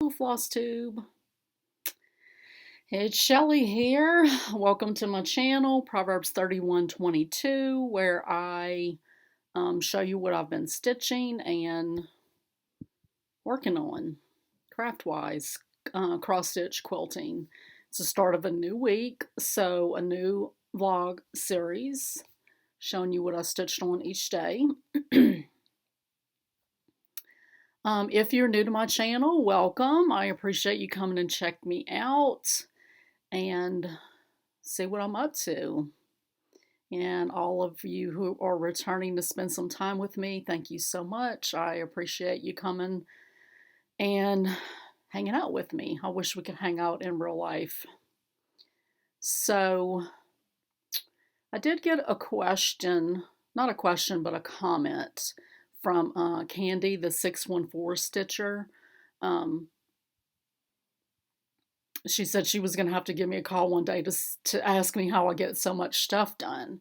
Hello, FlossTube. It's Shelly here. Welcome to my channel, Proverbs 31:22, where I show you what I've been stitching and working on craft-wise, cross-stitch quilting. It's the start of a new week, so a new vlog series showing you what I stitched on each day. If you're new to my channel, welcome. I appreciate you coming and check me out and see what I'm up to. And all of you who are returning to spend some time with me, thank you so much. I appreciate you coming and hanging out with me. I wish we could hang out in real life. So I did get a question, not a question, but a comment from Candy, the 614 Stitcher. She said she was going to have to give me a call one day to ask me how I get so much stuff done.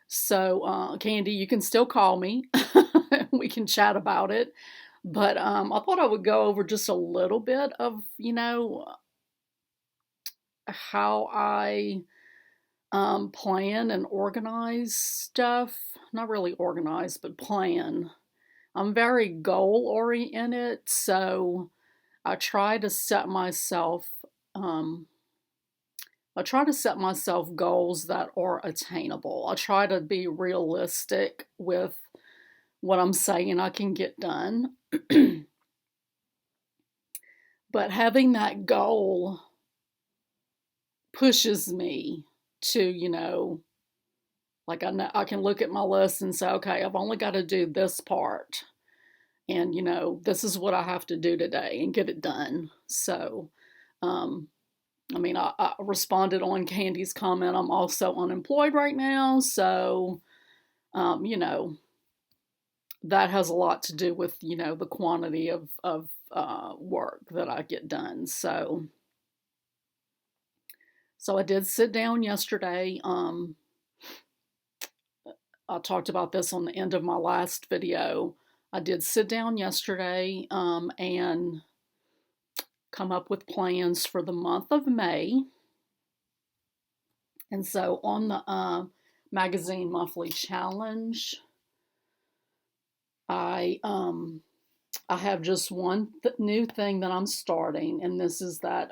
So, Candy, you can still call me. We can chat about it. But I thought I would go over just a little bit of, how I plan and organize stuff. Not really organize, but plan. I'm very goal-oriented, so I try to set myself goals that are attainable. I try to be realistic with what I'm saying I can get done. But having that goal pushes me to, like I can look at my list and say, okay, I've only got to do this part. And, this is what I have to do today and get it done. So, I responded on Candy's comment. I'm also unemployed right now. So, that has a lot to do with, the quantity of work that I get done. So I did sit down yesterday. I talked about this on the end of my last video. I did sit down yesterday and come up with plans for the month of May. And so on the magazine monthly challenge, I have just one new thing that I'm starting, and this is that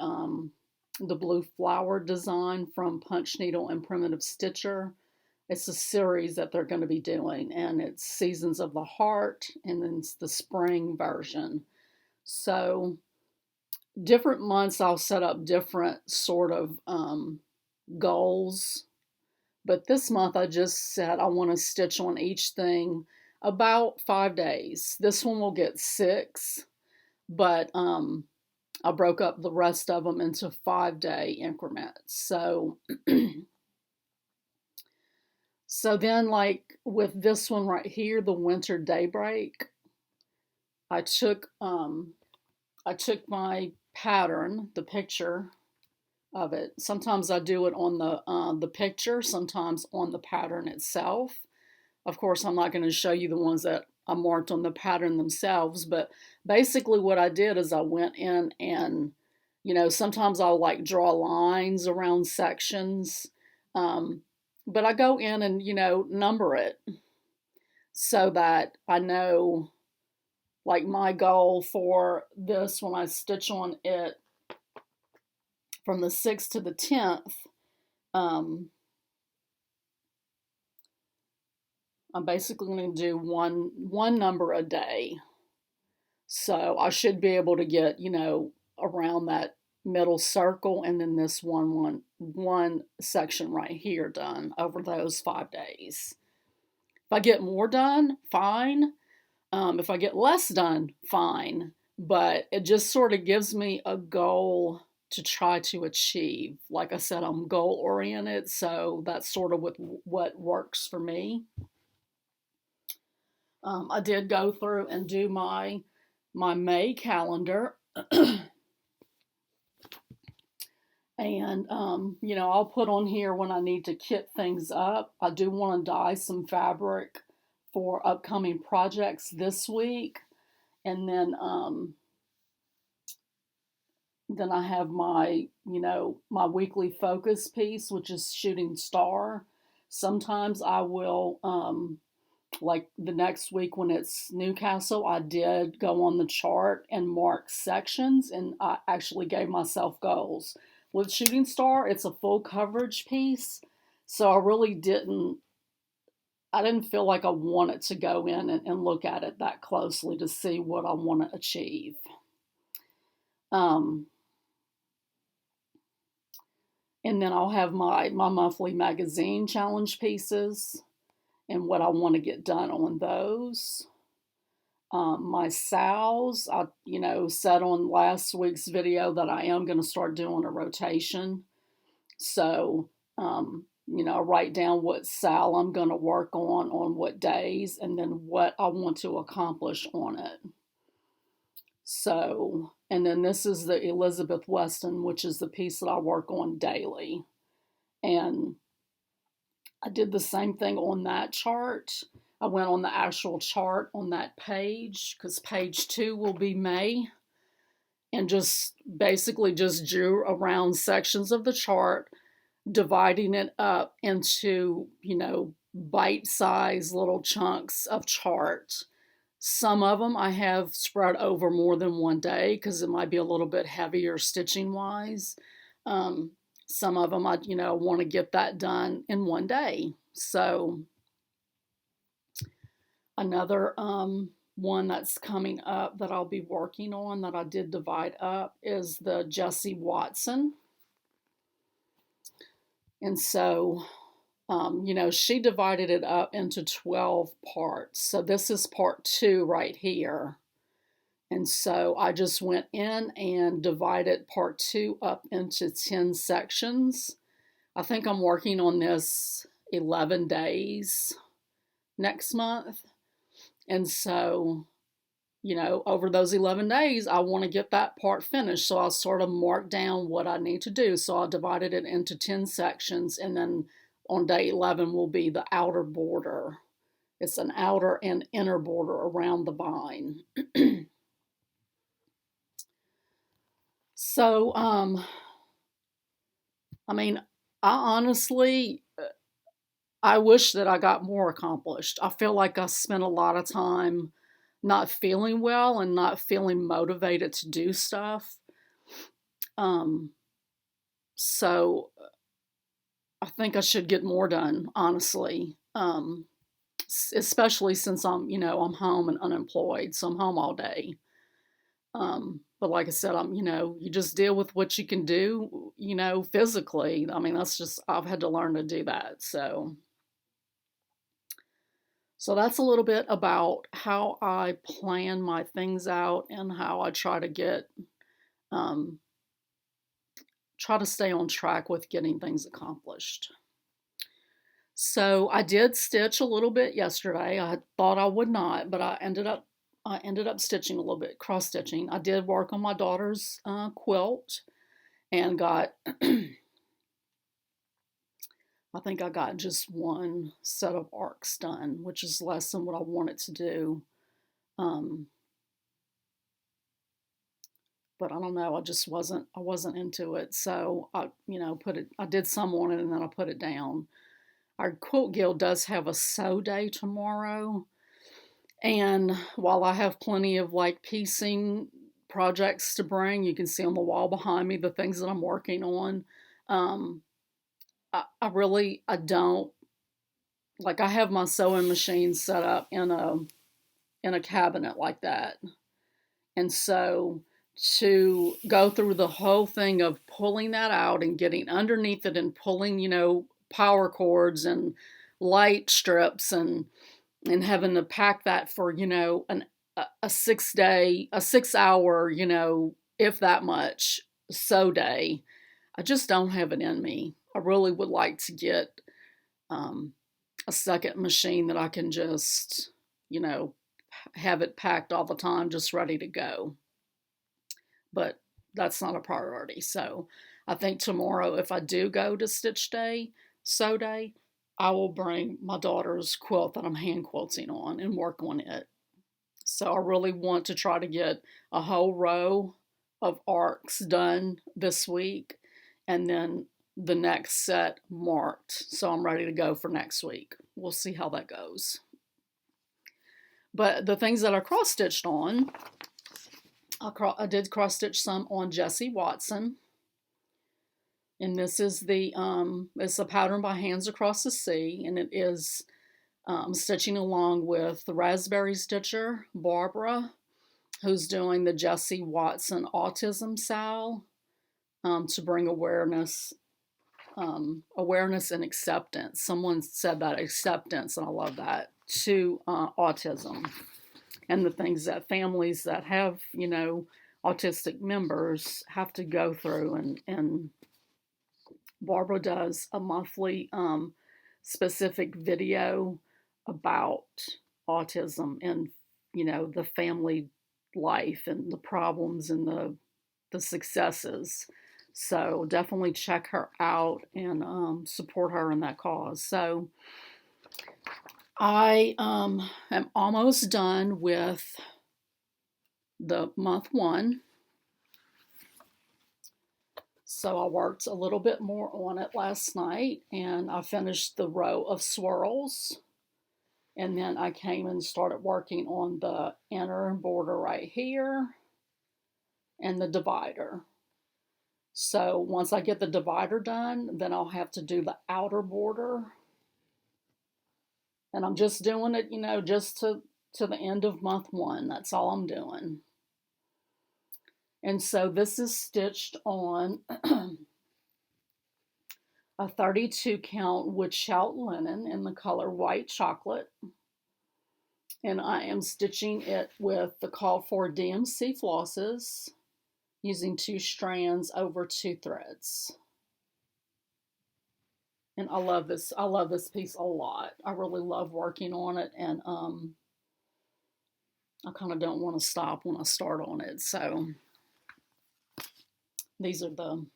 the blue flower design from Punch Needle and Primitive Stitcher. It's a series that they're going to be doing, and it's Seasons of the Heart, and then it's the spring version. So different months I'll set up different sort of goals, but this month I just said I want to stitch on each thing about 5 days. This one will get 6, but I broke up the rest of them into 5-day increments. So so then, like with this one right here, the Winter Daybreak, I took my pattern, the picture of it. Sometimes I do it on the picture, sometimes on the pattern itself. Of course, I'm not going to show you the ones that I marked on the pattern themselves, but basically what I did is I went in and, sometimes I'll like draw lines around sections. But I go in and, number it so that I know, like my goal for this when I stitch on it from the 6th to the 10th, I'm basically going to do one number a day. So I should be able to get, around that middle circle and then this one section right here done over those 5 days. If I get more done, fine. If I get less done, fine. But it just sort of gives me a goal to try to achieve. Like I said, I'm goal oriented, so that's sort of what works for me. I did go through and do my May calendar. And, I'll put on here when I need to kit things up. I do want to dye some fabric for upcoming projects this week. And then Then I have my, my weekly focus piece, which is shooting star. Sometimes I will, like the next week when it's Newcastle, I did go on the chart and mark sections, and I actually gave myself goals. With shooting star, it's a full coverage piece, so I didn't feel like I wanted to go in and look at it that closely to see what I want to achieve. Um, and then I'll have my monthly magazine challenge pieces and what I want to get done on those. My sows, I said on last week's video that I am going to start doing a rotation. So, I write down what sow I'm going to work on what days, and then what I want to accomplish on it. So, and then this is the Elizabeth Weston, which is the piece that I work on daily. And I did the same thing on that chart. I went on the actual chart on that page, because page 2 will be May, and just basically just drew around sections of the chart, dividing it up into, bite-sized little chunks of chart. Some of them I have spread over more than one day because it might be a little bit heavier stitching wise. Some of them I, want to get that done in one day. So another one that's coming up that I'll be working on that I did divide up is the Jessie Watson. And so she divided it up into 12 parts. So this is part 2 right here. And so I just went in and divided part 2 up into 10 sections. I think I'm working on this 11 days next month. And so, over those 11 days, I want to get that part finished. So I'll sort of mark down what I need to do. So I divided it into 10 sections, and then on day 11 will be the outer border. It's an outer and inner border around the vine. So, I honestly, I wish that I got more accomplished. I feel like I spent a lot of time not feeling well and not feeling motivated to do stuff. So I think I should get more done, honestly. Especially since I'm home and unemployed, so I'm home all day. But like I said, you just deal with what you can do, physically. I've had to learn to do that. So that's a little bit about how I plan my things out and how I try to stay on track with getting things accomplished. So I did stitch a little bit yesterday. I thought I would not, but I ended up stitching a little bit, cross stitching. I did work on my daughter's quilt and got, I think I got just one set of arcs done, which is less than what I wanted to do. But I don't know, I wasn't into it. So I did some on it and then I put it down. Our Quilt Guild does have a sew day tomorrow. And while I have plenty of piecing projects to bring, you can see on the wall behind me the things that I'm working on. I don't, I have my sewing machine set up in a cabinet like that. And so to go through the whole thing of pulling that out and getting underneath it and pulling, power cords and light strips and having to pack that for, a 6 hour, if that much sew day, I just don't have it in me. I really would like to get a second machine that I can just, have it packed all the time, just ready to go. But that's not a priority. So I think tomorrow, if I do go to stitch day, sew day, I will bring my daughter's quilt that I'm hand quilting on and work on it. So I really want to try to get a whole row of arcs done this week, and then the next set marked. So I'm ready to go for next week. We'll see how that goes. But the things that I cross-stitched on, I did cross-stitch some on Jessie Watson. And this is it's a pattern by Hands Across the Sea, and it is stitching along with the Raspberry Stitcher, Barbara, who's doing the Jessie Watson Autism SAL to bring awareness and acceptance. Someone said that, acceptance, and I love that, to autism and the things that families that have, autistic members have to go through. And Barbara does a monthly specific video about autism and, the family life and the problems and the successes. So definitely check her out and support her in that cause. So I am almost done with the month 1. So I worked a little bit more on it last night, and I finished the row of swirls. And then I came and started working on the inner border right here and the divider. So once I get the divider done, then I'll have to do the outer border. And I'm just doing it, just to the end of month 1. That's all I'm doing. And so this is stitched on a 32 count wood shout linen in the color white chocolate. And I am stitching it with the called for DMC flosses using 2 strands over 2 threads. And I love this piece a lot. I really love working on it, and I kind of don't want to stop when I start on it. So these are the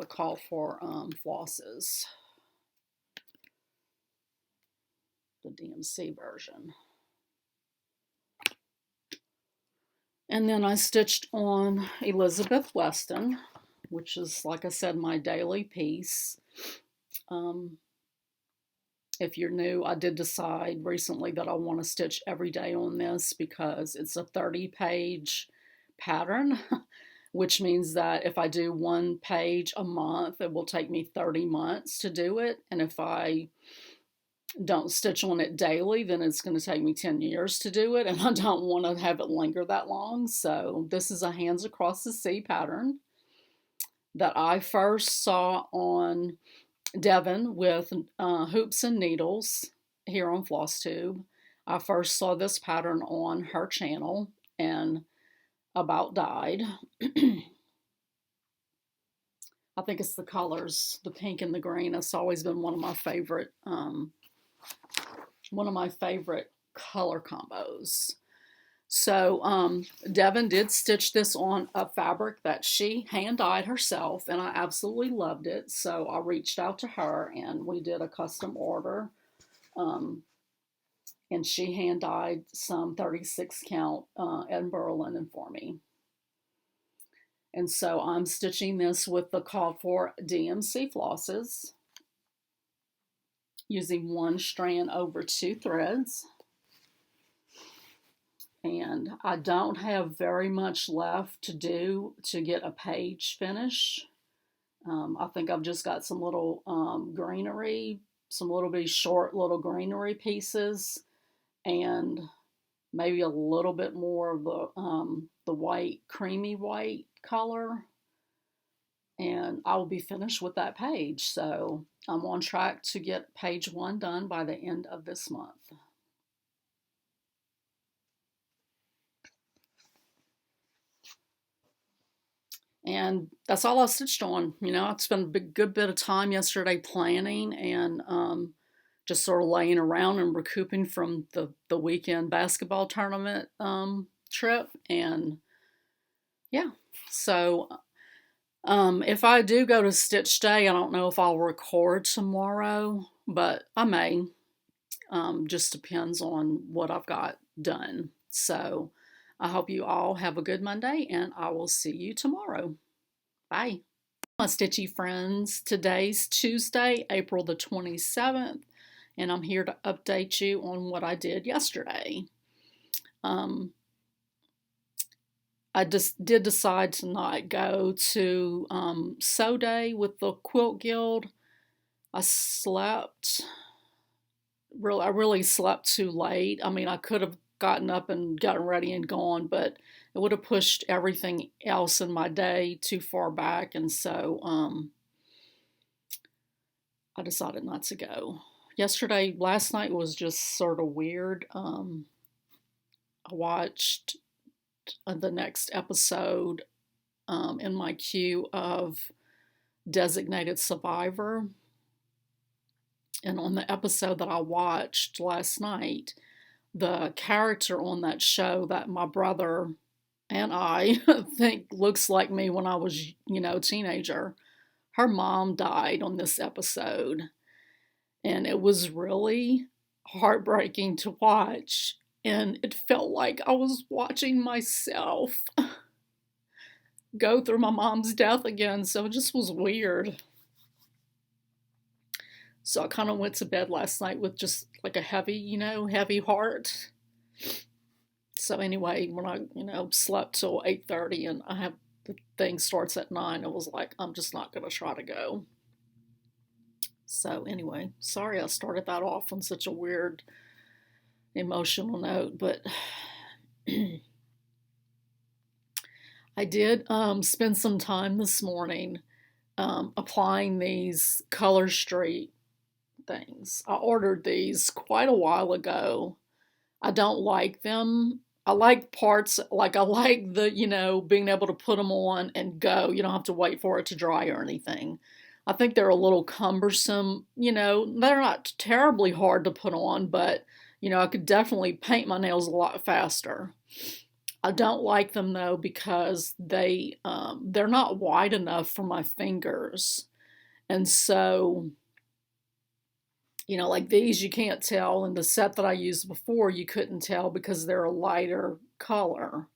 call for flosses, the DMC version. And then I stitched on Elizabeth Weston, which is, like I said, my daily piece. If you're new, I did decide recently that I want to stitch every day on this because it's a 30-page pattern, which means that if I do 1 page a month, it will take me 30 months to do it. And if I don't stitch on it daily, then it's going to take me 10 years to do it, and I don't want to have it linger that long. So this is a Hands Across the Sea pattern that I first saw on Devon with Hoops and Needles here on FlossTube. I first saw this pattern on her channel and about died. I think it's the colors, the pink and the green. It's always been one of my favorite color combos. So Devon did stitch this on a fabric that she hand dyed herself, and I absolutely loved it. So I reached out to her and we did a custom order. And she hand dyed some 36 count Edinburgh linen for me. And so I'm stitching this with the called for DMC flosses, using 1 strand over 2 threads. And I don't have very much left to do to get a page finish. I think I've just got some little greenery, some little bit short little greenery pieces, and maybe a little bit more of the white, creamy white color. And I will be finished with that page. So I'm on track to get page 1 done by the end of this month. And that's all I stitched on. I spent a good bit of time yesterday planning and just sort of laying around and recouping from the weekend basketball tournament trip. And yeah, so if I do go to Stitch Day, I don't know if I'll record tomorrow, but I may. Just depends on what I've got done. So I hope you all have a good Monday, and I will see you tomorrow. Bye. My Stitchy friends, today's Tuesday, April the 27th, and I'm here to update you on what I did yesterday. I just did decide to not go to Sew Day with the Quilt Guild. I really slept too late. I mean, I could have gotten up and gotten ready and gone, but it would have pushed everything else in my day too far back, and so I decided not to go. Last night was just sort of weird. I watched the next episode in my queue of Designated Survivor. And on the episode that I watched last night, the character on that show that my brother and I think looks like me when I was, a teenager, her mom died on this episode. And it was really heartbreaking to watch. And it felt like I was watching myself go through my mom's death again. So it just was weird. So I kind of went to bed last night with just like a heavy heart. So anyway, when I, slept till 8:30 and the thing starts at 9, I was like, I'm just not going to try to go. So anyway, sorry I started that off on such a weird emotional note, but I did spend some time this morning applying these Color Street things. I ordered these quite a while ago. I don't like them. I like parts, like I like the, being able to put them on and go. You don't have to wait for it to dry or anything. I think they're a little cumbersome. They're not terribly hard to put on, but, I could definitely paint my nails a lot faster. I don't like them though because they're not wide enough for my fingers. And so, like these, you can't tell. And the set that I used before, you couldn't tell because they're a lighter color.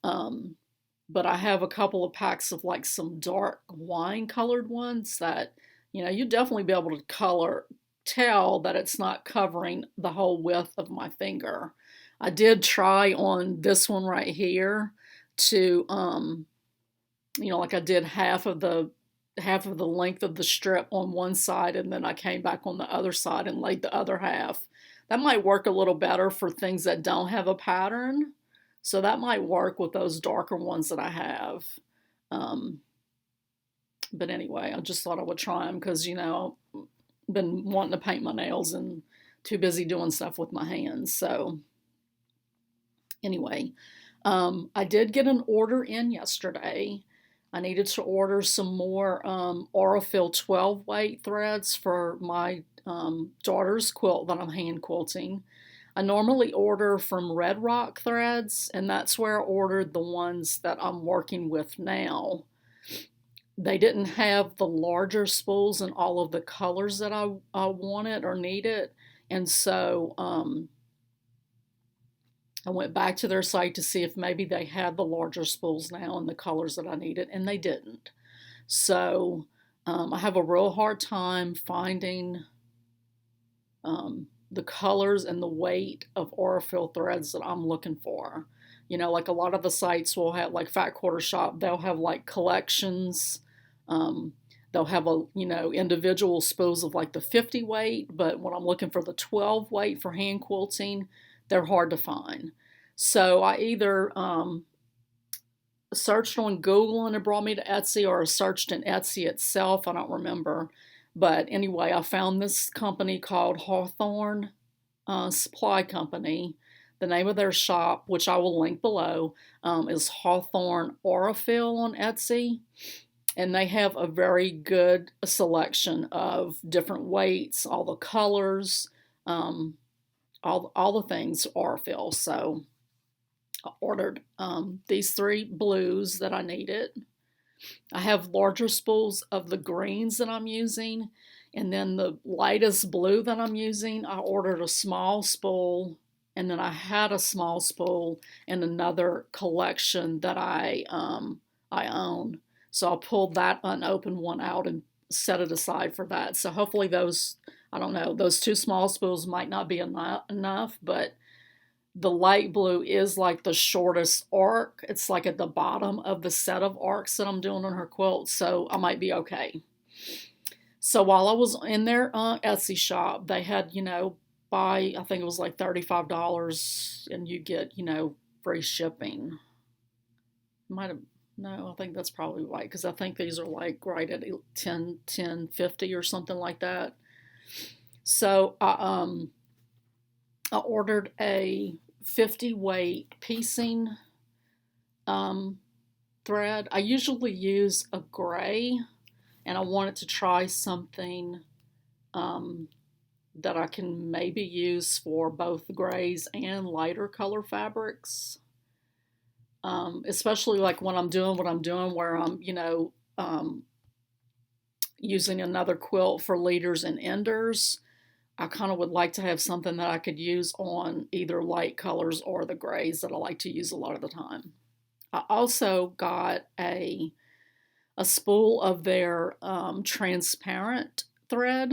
But I have a couple of packs of like some dark wine colored ones that, you'd definitely be able to tell that it's not covering the whole width of my finger. I did try on this one right here to, like I did half of the length of the strip on one side, and then I came back on the other side and laid the other half. That might work a little better for things that don't have a pattern. So that might work with those darker ones that I have. But anyway, I just thought I would try them because, I've been wanting to paint my nails and too busy doing stuff with my hands. So anyway, I did get an order in yesterday. I needed to order some more Aurifil 12 weight threads for my daughter's quilt that I'm hand quilting. I normally order from Red Rock Threads, and that's where I ordered the ones that I'm working with now. They didn't have the larger spools and all of the colors that I wanted or needed, and so I went back to their site to see if maybe they had the larger spools now and the colors that I needed, and they didn't. So I have a real hard time finding the colors and the weight of Aurifil threads that I'm looking for. Like a lot of the sites will have, like Fat Quarter Shop, they'll have like collections. They'll have individual spools of like the 50 weight, but when I'm looking for the 12 weight for hand quilting, they're hard to find. So I either searched on Google and it brought me to Etsy, or I searched in Etsy itself. I don't remember. But anyway, I found this company called Hawthorne Supply Company. The name of their shop, which I will link below, is Hawthorne Aurifil on Etsy. And they have a very good selection of different weights, all the colors, all the things Aurifil. So I ordered these 3 blues that I needed. I have larger spools of the greens that I'm using, and then the lightest blue that I'm using, I ordered a small spool And then I had a small spool in another collection that I own. So I pulled that unopened one out and set it aside for that. So hopefully those, I don't know, those two small spools might not be enough, but the light blue is like the shortest arc. It's like at the bottom of the set of arcs that I'm doing on her quilt, so I might be okay. So while I was in their Etsy shop, they had, buy, I think it was like $35 and you get, free shipping. Might have, no, I think that's probably right, because I think these are like right at 10.50 or something like that. So I ordered a 50 weight piecing thread. I usually use a gray, and I wanted to try something that I can maybe use for both grays and lighter color fabrics. Especially like when I'm doing what I'm doing, where I'm, using another quilt for leaders and enders. I kind of would like to have something that I could use on either light colors or the grays that I like to use a lot of the time. I also got a spool of their transparent thread.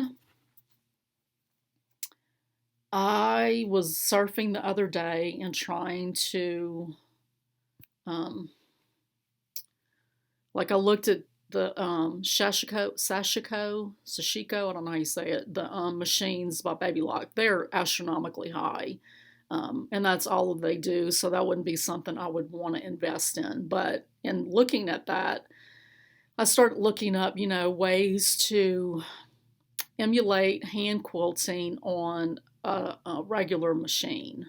I was surfing the other day and trying to, I looked at the Sashiko, I don't know how you say it, the machines by Baby Lock. They're astronomically high, and that's all they do, so that wouldn't be something I would want to invest in. But in looking at that, I started looking up, ways to emulate hand quilting on a regular machine.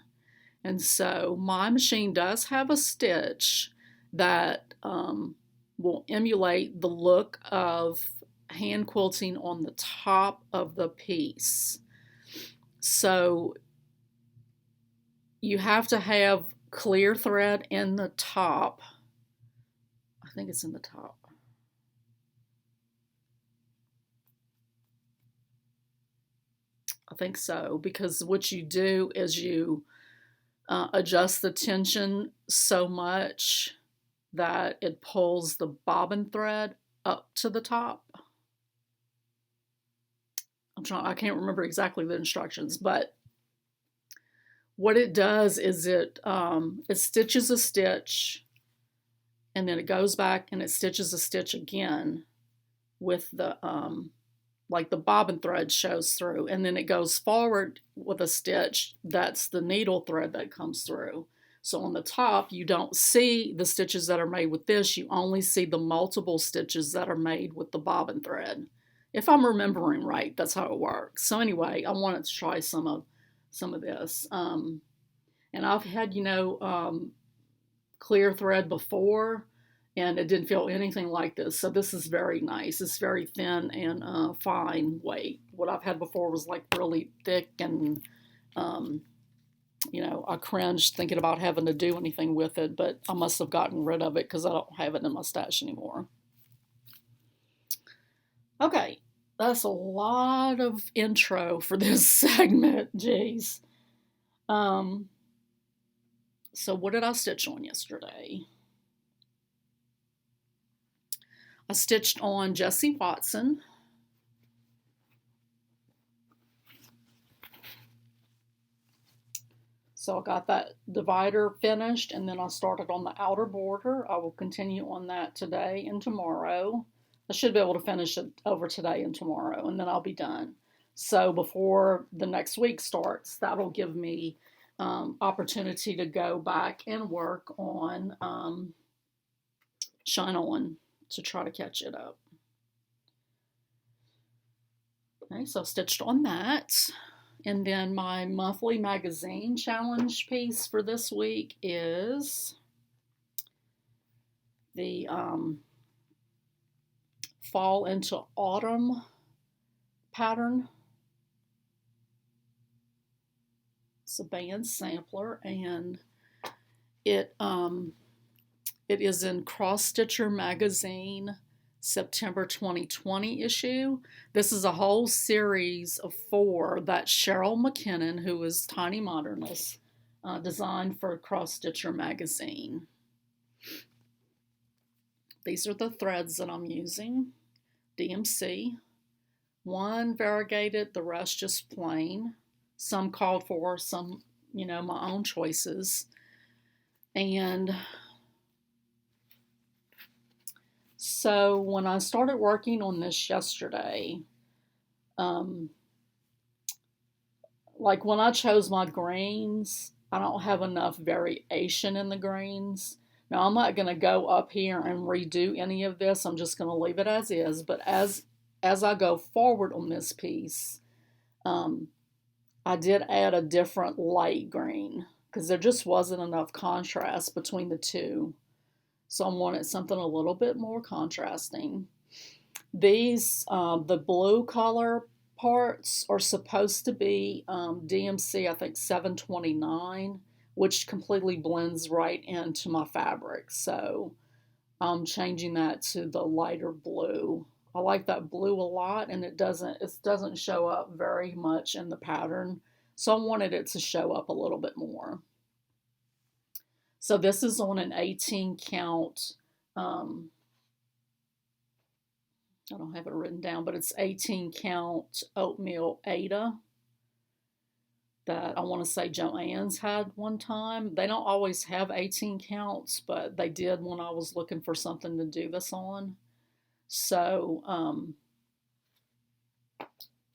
And so my machine does have a stitch that will emulate the look of hand quilting on the top of the piece. So you have to have clear thread in the top. I think it's in the top. I think so, because what you do is you adjust the tension so much that it pulls the bobbin thread up to the top. I can't remember exactly the instructions, but what it does is it stitches a stitch, and then it goes back and it stitches a stitch again with the like the bobbin thread shows through, and then it goes forward with a stitch that's the needle thread that comes through. So on the top, you don't see the stitches that are made with this, you only see the multiple stitches that are made with the bobbin thread. If I'm remembering right, that's how it works. So anyway, I wanted to try some of this. And I've had, clear thread before, and it didn't feel anything like this. So this is very nice. It's very thin and fine weight. What I've had before was like really thick, and I cringed thinking about having to do anything with it, but I must have gotten rid of it because I don't have it in my stash anymore. Okay, that's a lot of intro for this segment. Jeez. So what did I stitch on yesterday? I stitched on Jessie Watson. So I got that divider finished, and then I started on the outer border. I will continue on that today and tomorrow. I should be able to finish it over today and tomorrow, and then I'll be done. So before the next week starts, that'll give me opportunity to go back and work on Shine On to try to catch it up. Okay, so I've stitched on that. And then my monthly magazine challenge piece for this week is the fall into autumn pattern. It's a band sampler, and it is in CrossStitcher Magazine September 2020 issue. This is a whole series of 4 that Cheryl McKinnon, who is Tiny Modernist, designed for CrossStitcher Magazine. These are the threads that I'm using. DMC. One variegated, the rest just plain. Some called for, some, my own choices. And so when I started working on this yesterday, like when I chose my greens, I don't have enough variation in the greens. Now I'm not going to go up here and redo any of this. I'm just going to leave it as is. But as I go forward on this piece, I did add a different light green because there just wasn't enough contrast between the two. So I wanted something a little bit more contrasting. These, the blue color parts are supposed to be DMC, I think 729, which completely blends right into my fabric. So I'm changing that to the lighter blue. I like that blue a lot, and it doesn't show up very much in the pattern. So I wanted it to show up a little bit more. So this is on an 18 count, I don't have it written down, but it's 18 count oatmeal Aida that I want to say Joann's had one time. They don't always have 18 counts, but they did when I was looking for something to do this on. So,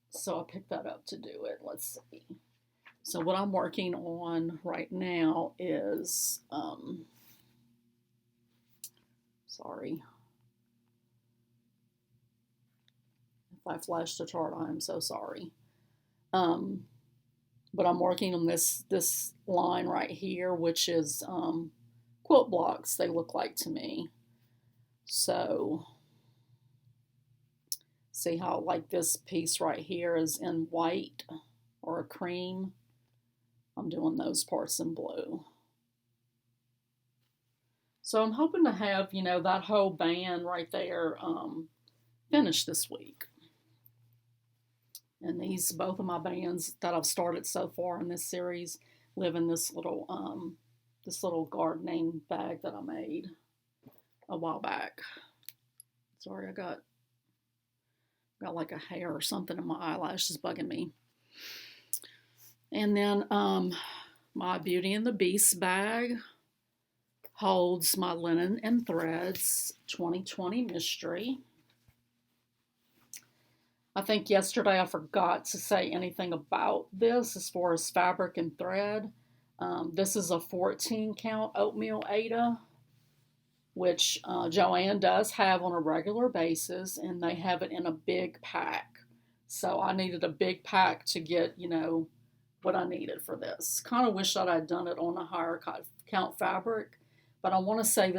so I picked that up to do it. Let's see. So what I'm working on right now is, sorry. If I flashed the chart, I am so sorry. But I'm working on this line right here, which is quilt blocks, they look like to me. So see how like this piece right here is in white or a cream. I'm doing those parts in blue. So I'm hoping to have, that whole band right there finished this week. And these, both of my bands that I've started so far in this series, live in this little gardening bag that I made a while back. Sorry, I got like a hair or something in my eyelashes bugging me. And then my Beauty and the Beast bag holds my Linen and Threads 2020 Mystery. I think yesterday I forgot to say anything about this as far as fabric and thread. This is a 14 count oatmeal Aida, which Joann does have on a regular basis, and they have it in a big pack. So I needed a big pack to get, what I needed for this. Kind of wish that I'd done it on a higher count fabric, but I want to say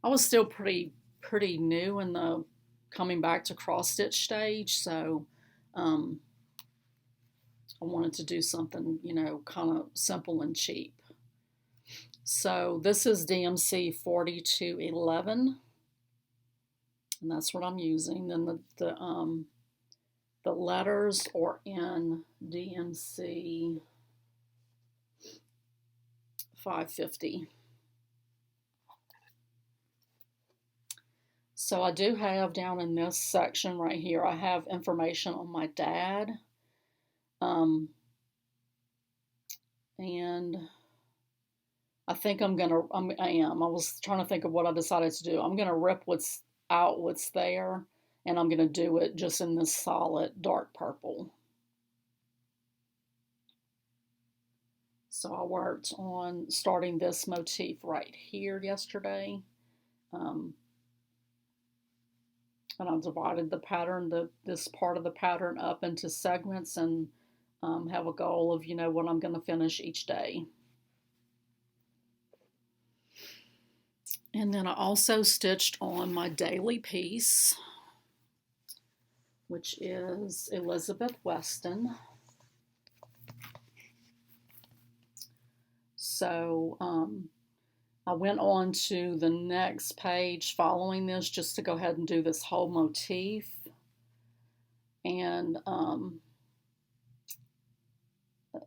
I was still pretty new in the coming back to cross stitch stage, so I wanted to do something, kind of simple and cheap. So this is DMC 4211, and that's what I'm using. Then the letters are in DMC 550. So I do have down in this section right here, I have information on my dad. And I think I was trying to think of what I decided to do. I'm going to rip what's there, and I'm going to do it just in this solid dark purple. So I worked on starting this motif right here yesterday. And I've divided the pattern, this part of the pattern up into segments, and have a goal of, what I'm going to finish each day. And then I also stitched on my daily piece, which is Elizabeth Weston. So I went on to the next page following this just to go ahead and do this whole motif. And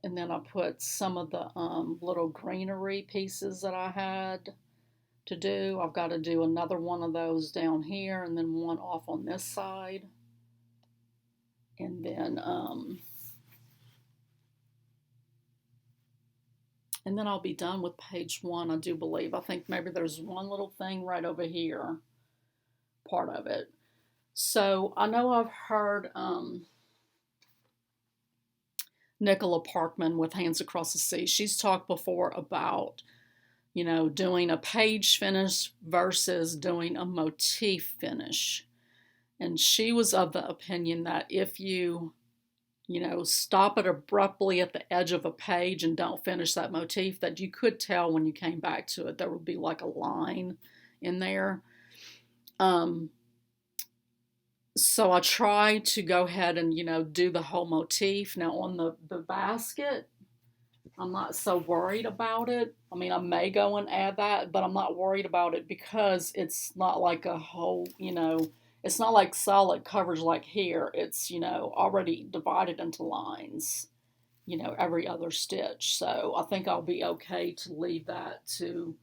And then I put some of the little greenery pieces that I had to do. I've got to do another one of those down here and then one off on this side. And then I'll be done with page 1, I do believe. I think maybe there's one little thing right over here, part of it. So I know I've heard Nicola Parkman with Hands Across the Sea. She's talked before about, you know, doing a page finish versus doing a motif finish. And she was of the opinion that if you stop it abruptly at the edge of a page and don't finish that motif, that you could tell when you came back to it, there would be like a line in there. So I try to go ahead and, do the whole motif. Now on the basket, I'm not so worried about it. I mean, I may go and add that, but I'm not worried about it because it's not like a whole, it's not like solid coverage like here. It's, already divided into lines, every other stitch. So I think I'll be okay to leave that to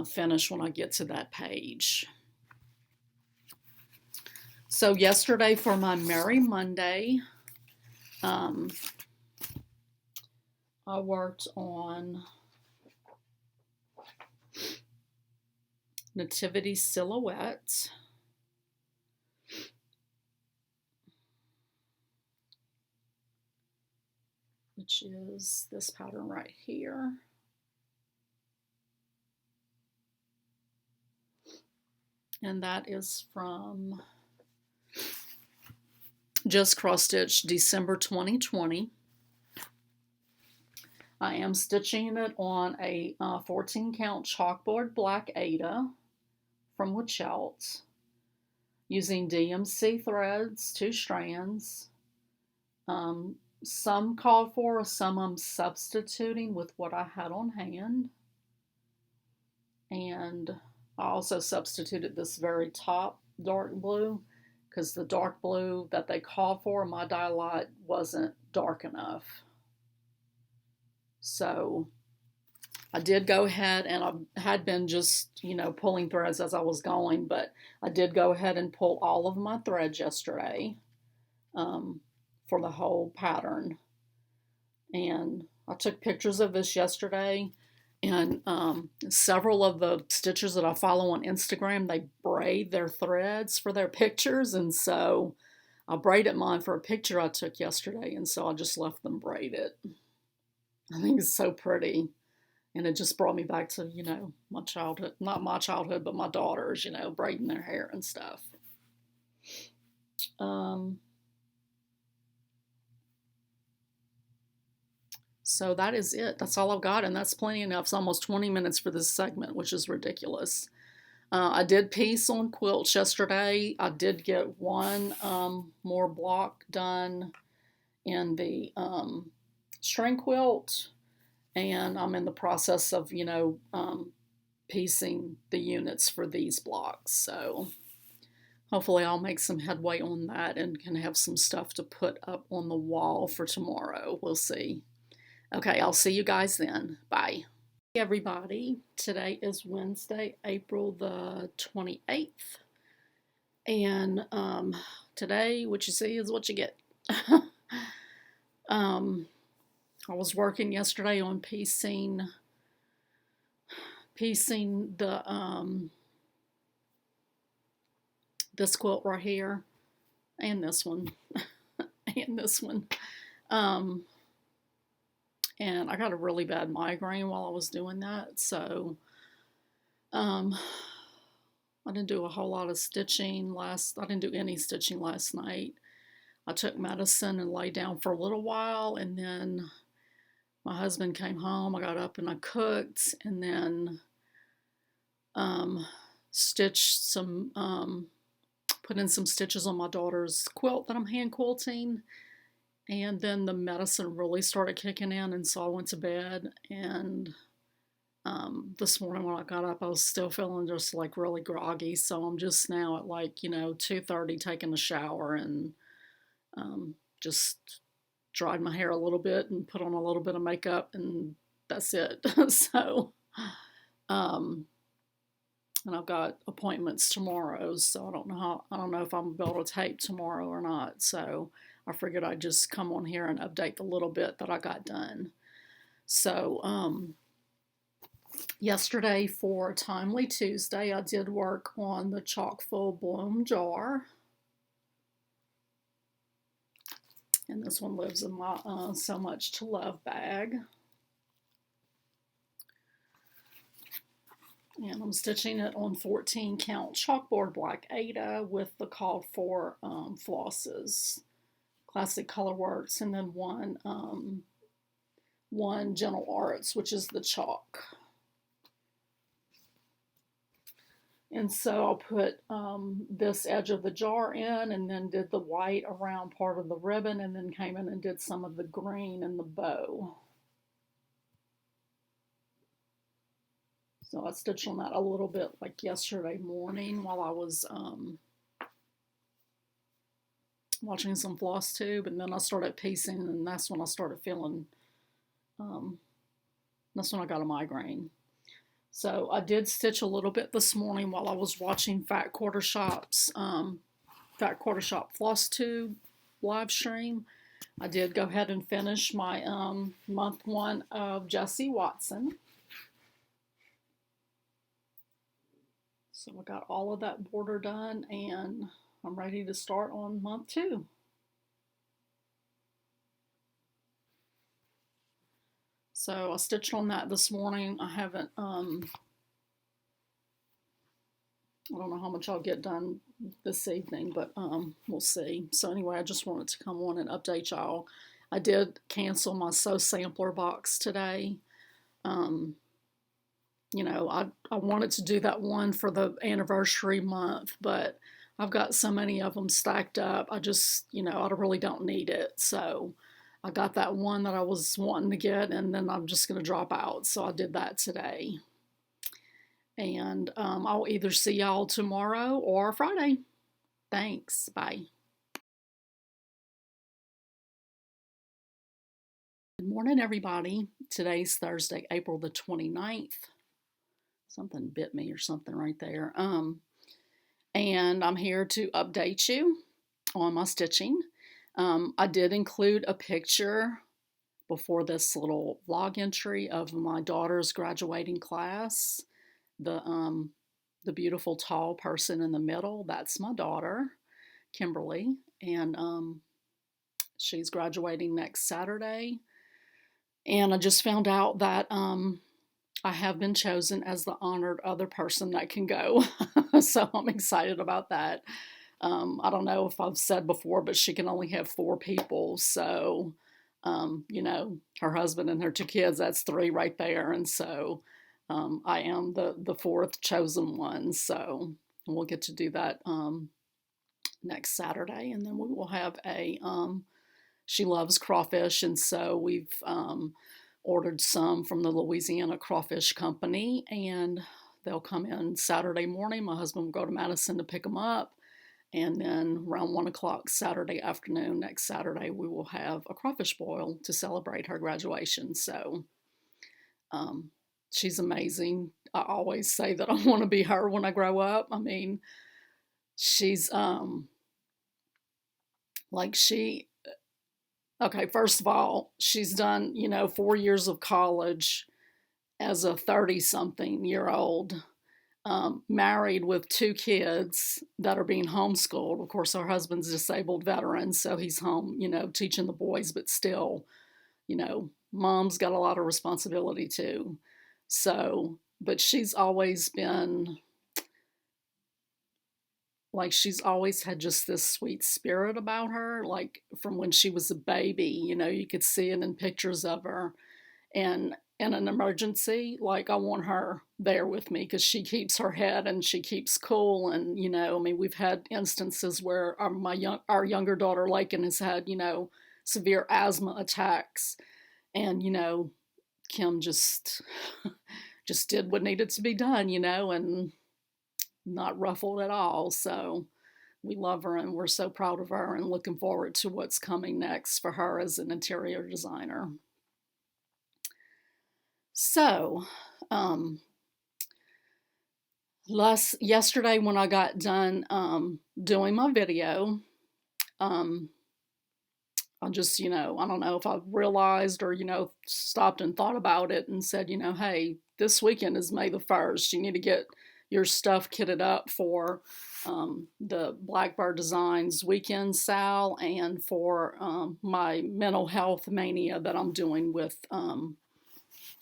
finish when I get to that page. So yesterday for my Merry Monday, I worked on Nativity Silhouette. Which is this pattern right here. And that is from Just CrossStitch, December 2020. I am stitching it on a 14 count chalkboard black Aida from Quilt, using DMC threads, 2 strands. Some called for, some I'm substituting with what I had on hand. And I also substituted this very top dark blue because the dark blue that they called for, my dye lot wasn't dark enough. So I did go ahead, and I had been just, pulling threads as I was going, but I did go ahead and pull all of my threads yesterday for the whole pattern. And I took pictures of this yesterday, and several of the stitchers that I follow on Instagram, they braid their threads for their pictures, and so I braided mine for a picture I took yesterday, and so I just left them braided. I think it's so pretty. And it just brought me back to, my childhood. Not my childhood, but my daughters, braiding their hair and stuff. So that is it. That's all I've got, and that's plenty enough. It's almost 20 minutes for this segment, which is ridiculous. I did piece on quilts yesterday. I did get one more block done in the string quilt. And I'm in the process of, piecing the units for these blocks. So hopefully I'll make some headway on that and can have some stuff to put up on the wall for tomorrow. We'll see. Okay, I'll see you guys then. Bye. Hey everybody. Today is Wednesday, April the 28th. And today, what you see is what you get. I was working yesterday on piecing the this quilt right here, and this one, and this one. And I got a really bad migraine while I was doing that, so I didn't do a whole lot of stitching I didn't do any stitching last night. I took medicine and lay down for a little while, and then my husband came home. I got up and I cooked, and then stitched some, put in some stitches on my daughter's quilt that I'm hand quilting. And then the medicine really started kicking in, and so I went to bed. And this morning when I got up, I was still feeling just like really groggy. So I'm just now at like, 2:30 taking a shower and just dried my hair a little bit and put on a little bit of makeup, and that's it. So, um, and I've got appointments tomorrow, so I don't know if I'm gonna be able to tape tomorrow or not. So I figured I'd just come on here and update the little bit that I got done. So, yesterday for Timely Tuesday, I did work on the chock full bloom jar. And this one lives in my So Much to Love bag. And I'm stitching it on 14 count chalkboard black Ada with the called for flosses, Classic Colorworks, and then one Gentle Arts, which is the chalk. And so I'll put this edge of the jar in, and then did the white around part of the ribbon, and then came in and did some of the green in the bow. So I stitched on that a little bit like yesterday morning while I was watching some FlossTube, and then I started piecing, and that's when I started feeling, that's when I got a migraine. So I did stitch a little bit this morning while I was watching Fat Quarter Shop's FlossTube live stream. I did go ahead and finish my month one of Jessie Watson. So I got all of that border done, and I'm ready to start on month two. So I stitched on that this morning. I haven't, I don't know how much I'll get done this evening, but we'll see. So anyway, I just wanted to come on and update y'all. I did cancel my Sew Sampler box today. You know, I wanted to do that one for the anniversary month, but I've got so many of them stacked up. I just, you know, I really don't need it. So I got that one that I was wanting to get, and then I'm just going to drop out. So I did that today. And I'll either see y'all tomorrow or Friday. Thanks. Bye. Good morning, everybody. Today's Thursday, April the 29th. Something bit me or something right there. And I'm here to update you on my stitching. I did include a picture before this little vlog entry of my daughter's graduating class. The beautiful tall person in the middle, that's my daughter, Kimberly, and she's graduating next Saturday. And I just found out that I have been chosen as the honored other person that can go. So I'm excited about that. I don't know if I've said before, but she can only have 4 people. So, you know, her husband and her 2 kids, that's 3 right there. And so I am the 4th chosen one. So we'll get to do that next Saturday. And then we will have she loves crawfish. And so we've ordered some from the Louisiana Crawfish Company, and they'll come in Saturday morning. My husband will go to Madison to pick them up, and then around 1 o'clock Saturday afternoon, next Saturday, we will have a crawfish boil to celebrate her graduation. So she's amazing. I always say that I want to be her when I grow up. I mean, she's okay, first of all, she's done, 4 years of college as a 30-something-year-old, married with 2 kids that are being homeschooled. Of course, her husband's a disabled veteran, so he's home, teaching the boys, but still, mom's got a lot of responsibility too. So, but she's always been, she's always had just this sweet spirit about her, from when she was a baby. You could see it in pictures of her. And in an emergency, I want her there with me, because she keeps her head and she keeps cool. And, we've had instances where our younger daughter, Lakin, has had, severe asthma attacks. And, Kim just did what needed to be done, and not ruffled at all. So we love her and we're so proud of her and looking forward to what's coming next for her as an interior designer. So, yesterday when I got done doing my video, I just, I don't know if I realized or, stopped and thought about it and said, hey, this weekend is May the 1st. You need to get your stuff kitted up for the Blackbird Designs weekend sale and for my mental health mania that I'm doing with,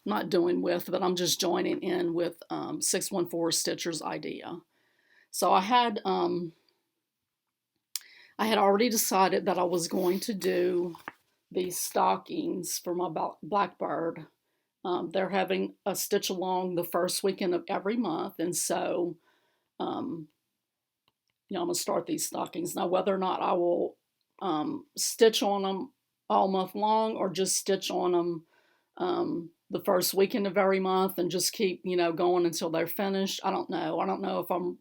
not doing with, but I'm just joining in with 614 Stitcher's idea. So I had already decided that I was going to do these stockings for my Blackbird. They're having a stitch along the first weekend of every month, and so I'm going to start these stockings. Now, whether or not I will stitch on them all month long or just stitch on them the first weekend of every month and just keep, going until they're finished, I don't know. I don't know if I'm,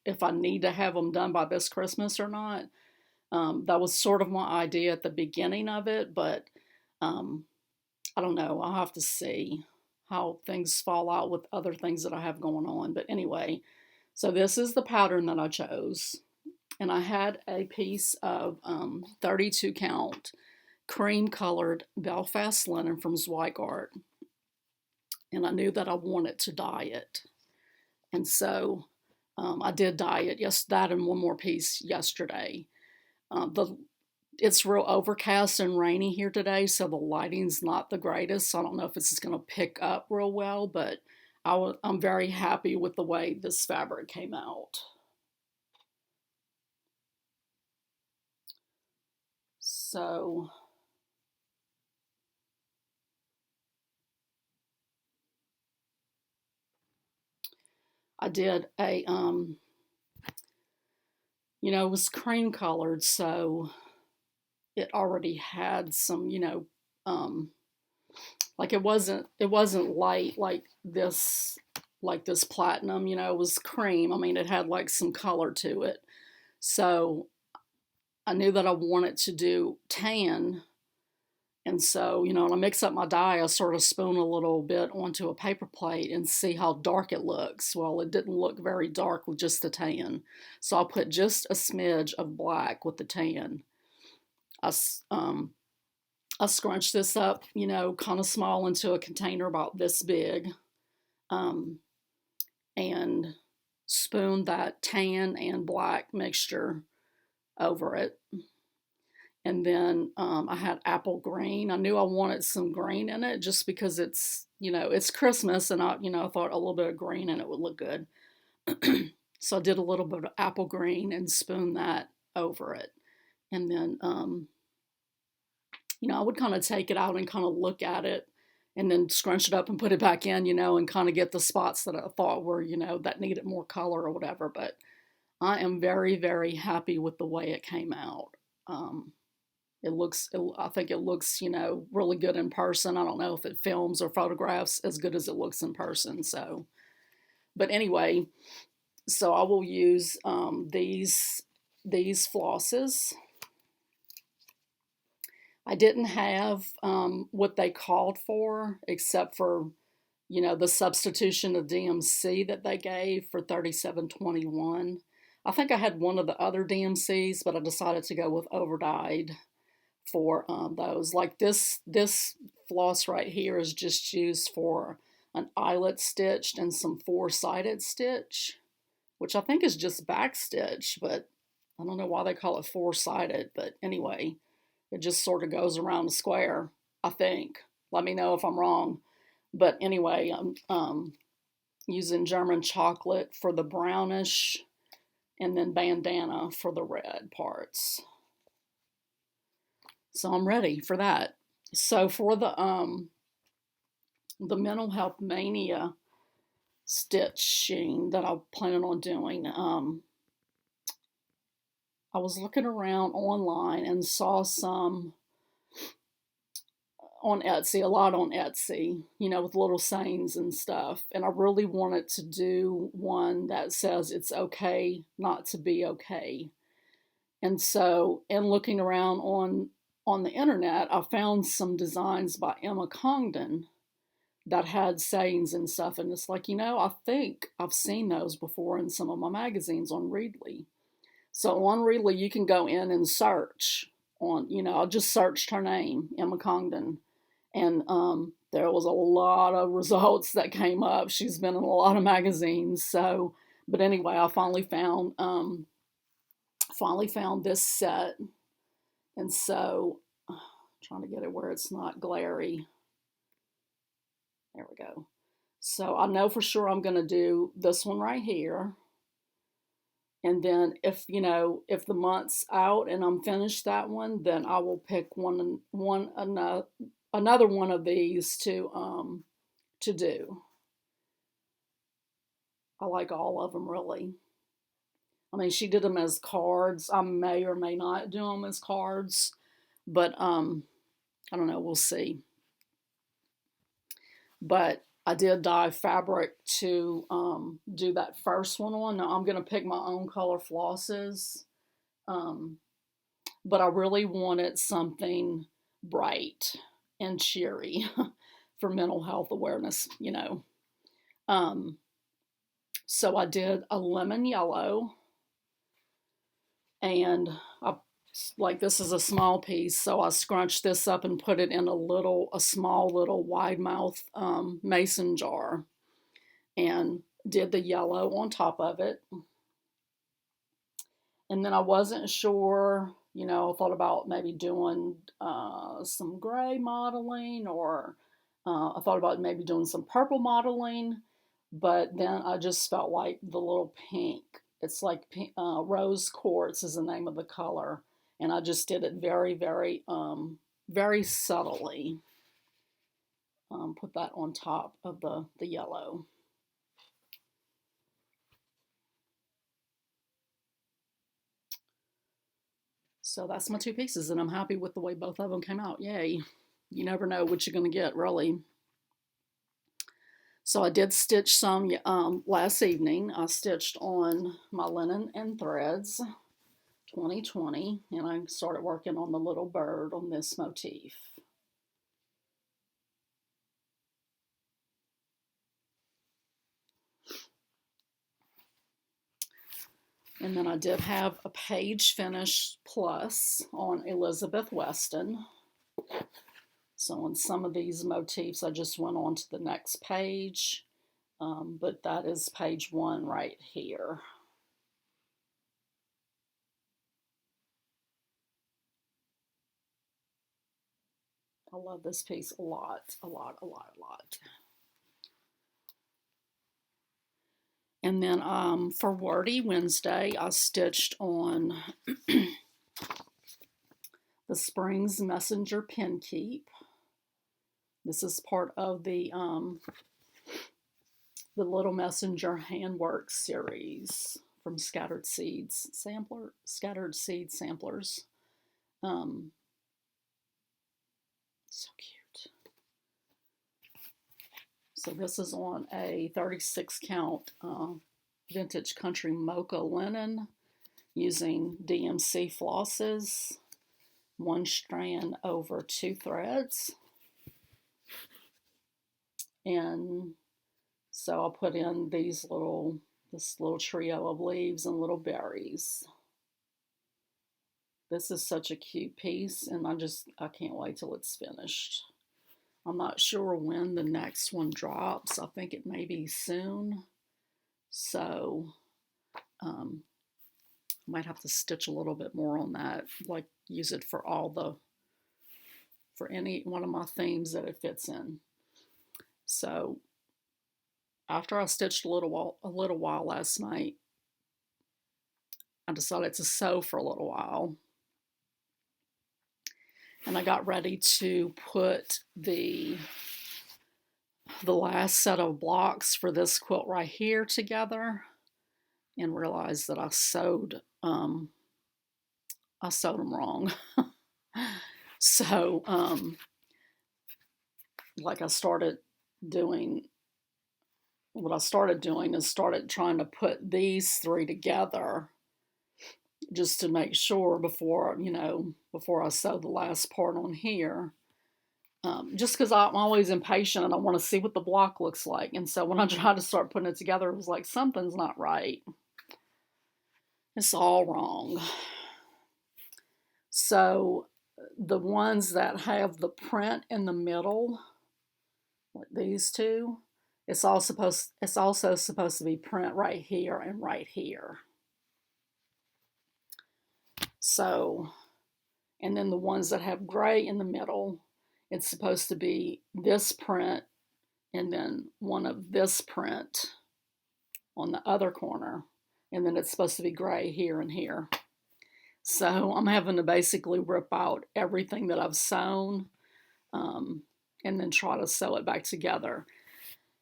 if I need to have them done by this Christmas or not. That was sort of my idea at the beginning of it, but I don't know. I'll have to see how things fall out with other things that I have going on. But anyway, so this is the pattern that I chose. And I had a piece of 32 count cream colored Belfast linen from Zweigart. And I knew that I wanted to dye it. And so I did dye it, yes, that and one more piece yesterday. It's real overcast and rainy here today, so the lighting's not the greatest. So I don't know if this is going to pick up real well, but I'm very happy with the way this fabric came out. So I did a, it was cream colored, so it already had some, like it wasn't light like this platinum, it was cream. I mean, it had like some color to it. So I knew that I wanted to do tan. And so, when I mix up my dye, I sort of spoon a little bit onto a paper plate and see how dark it looks. Well, it didn't look very dark with just the tan. So I put just a smidge of black with the tan. I scrunched this up, kind of small into a container about this big, and spooned that tan and black mixture over it. And then I had apple green. I knew I wanted some green in it just because it's, it's Christmas, and I thought a little bit of green in it would look good. So I did a little bit of apple green and spooned that over it. And then, I would kind of take it out and kind of look at it and then scrunch it up and put it back in, and kind of get the spots that I thought were, that needed more color or whatever. But I am very, very happy with the way it came out. I think it looks, really good in person. I don't know if it films or photographs as good as it looks in person. So, but anyway, so I will use these flosses. I didn't have what they called for, except for, the substitution of DMC that they gave for 37.21. I think I had one of the other DMCs, but I decided to go with overdyed for those. Like this floss right here is just used for an eyelet stitched and some four-sided stitch, which I think is just back stitch, but I don't know why they call it four-sided. But anyway, it just sort of goes around the square, I think. Let me know if I'm wrong. But anyway, I'm using German chocolate for the brownish and then bandana for the red parts. So I'm ready for that. So for the mental health mania stitching that I'm planning on doing, I was looking around online and saw some on Etsy, a lot on Etsy, you know, with little sayings and stuff. And I really wanted to do one that says it's okay not to be okay. And so, in looking around on the internet, I found some designs by Emma Congdon that had sayings and stuff. And it's like, you know, I think I've seen those before in some of my magazines on Readly. So on Readly, you can go in and search on, you know, I just searched her name, Emma Congdon, and there was a lot of results that came up. She's been in a lot of magazines. So, but anyway, I finally found this set, and so trying to get it where it's not glary. There we go. So I know for sure I'm going to do this one right here. And then if, you know, if the month's out and I'm finished that one, then I will pick another one of these to do. I like all of them, really. I mean, she did them as cards. I may or may not do them as cards, but I don't know, we'll see. But I did dye fabric to do that first one on. Now I'm going to pick my own color flosses, but I really wanted something bright and cheery for mental health awareness, you know. So I did a lemon yellow, and like this is a small piece, so I scrunched this up and put it in a small little wide mouth mason jar, and did the yellow on top of it. And then I wasn't sure, you know, I thought about maybe doing some gray modeling, or I thought about maybe doing some purple modeling, but then I just felt like the little pink, it's like pink, rose quartz is the name of the color. And I just did it very, very, very subtly. Put that on top of the yellow. So that's my two pieces, and I'm happy with the way both of them came out. Yay. You never know what you're going to get, really. So I did stitch some last evening. I stitched on my linen and threads 2020, and I started working on the little bird on this motif. And then I did have a page finish plus on Elizabeth Weston. So on some of these motifs, I just went on to the next page, but that is page 1 right here. I love this piece a lot, a lot, a lot, a lot. And then for Warty Wednesday, I stitched on the Springs Messenger Pin Keep. This is part of the Little Messenger Handwork series from Scattered Seed Samplers. So cute. So this is on a 36 count vintage country mocha linen using DMC flosses, 1 strand over 2 threads. And so I'll put in this little trio of leaves and little berries. This is such a cute piece, and I can't wait till it's finished. I'm not sure when the next one drops. I think it may be soon. So I might have to stitch a little bit more on that, like use it for any one of my themes that it fits in. So after I stitched a little while last night, I decided to sew for a little while. And I got ready to put the last set of blocks for this quilt right here together, and realized that I sewed them wrong. So like I started doing, what I started doing is started trying to put these three together just to make sure before, before I sew the last part on here. Just because I'm always impatient and I want to see what the block looks like. And so when I tried to start putting it together, it was like, something's not right. It's all wrong. So the ones that have the print in the middle, like these two, it's also supposed to be print right here and right here. So, and then the ones that have gray in the middle, it's supposed to be this print and then one of this print on the other corner. And then it's supposed to be gray here and here. So I'm having to basically rip out everything that I've sewn and then try to sew it back together.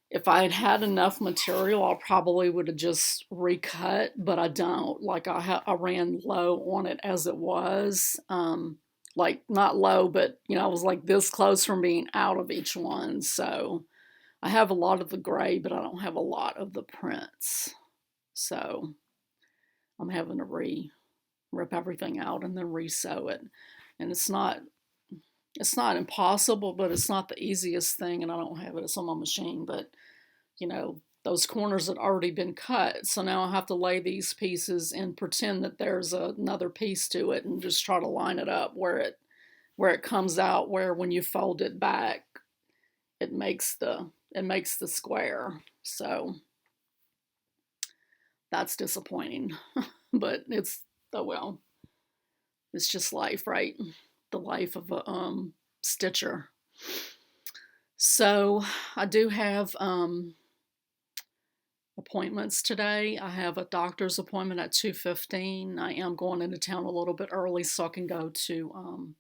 If I had had enough material, I probably would have just recut, but I don't. Like I ran low on it as it was. Like not low, but I was like this close from being out of each one. So I have a lot of the gray, but I don't have a lot of the prints. So I'm having to rip everything out and then re-sew it. And it's not impossible, but it's not the easiest thing, and I don't have it. It's on my machine, but those corners had already been cut. So now I have to lay these pieces and pretend that there's another piece to it and just try to line it up where it comes out, where when you fold it back, it makes the square. So that's disappointing, but oh well. It's just life, right? The life of a stitcher. So I do have appointments today. I have a doctor's appointment at 2:15. I am going into town a little bit early so I can go to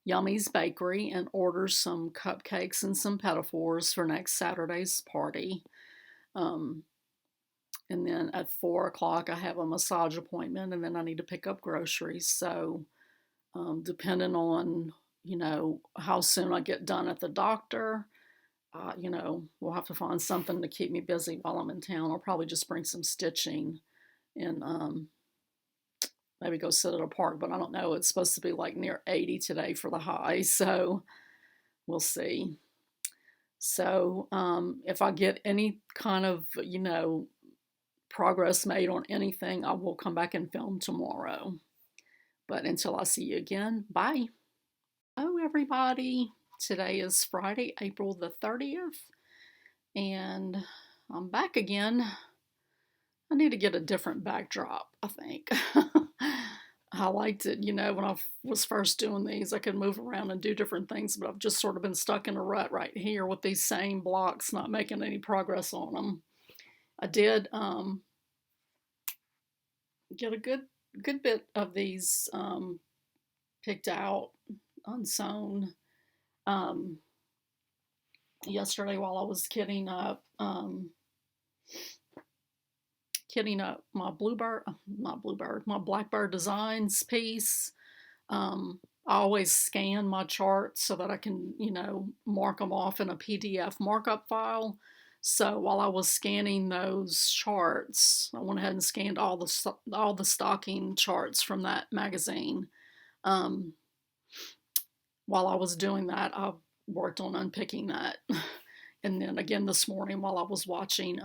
Yummy's Bakery and order some cupcakes and some pinafores for next Saturday's party. And then at 4 o'clock I have a massage appointment, and then I need to pick up groceries. So depending on how soon I get done at the doctor, we'll have to find something to keep me busy while I'm in town. I'll probably just bring some stitching and maybe go sit at a park, but I don't know. It's supposed to be like near 80 today for the high, so we'll see. So if I get any kind of progress made on anything, I will come back and film tomorrow. But until I see you again, bye. Hello everybody. Today is Friday, April the 30th, and I'm back again. I need to get a different backdrop, I think. I liked it, when I was first doing these, I could move around and do different things, but I've just sort of been stuck in a rut right here with these same blocks, not making any progress on them. I did get a good bit of these picked out, unsewn yesterday while I was kitting up my my Blackbird Designs piece. I always scan my charts so that I can, mark them off in a PDF markup file. So while I was scanning those charts, I went ahead and scanned all the stocking charts from that magazine. While I was doing that, I worked on unpicking that. And then again this morning while I was watching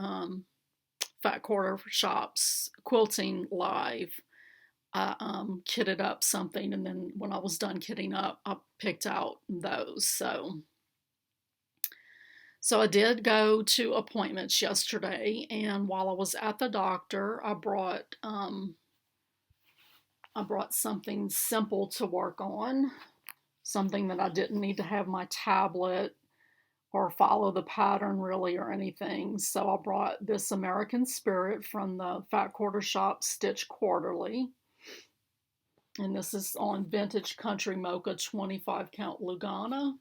Fat Quarter Shop's Quilting Live, I kitted up something, and then when I was done kitting up, I picked out those. So I did go to appointments yesterday, and while I was at the doctor, I brought something simple to work on, something that I didn't need to have my tablet or follow the pattern really or anything. So I brought this American Spirit from the Fat Quarter Shop Stitch Quarterly. And this is on Vintage Country Mocha 25 count Lugana,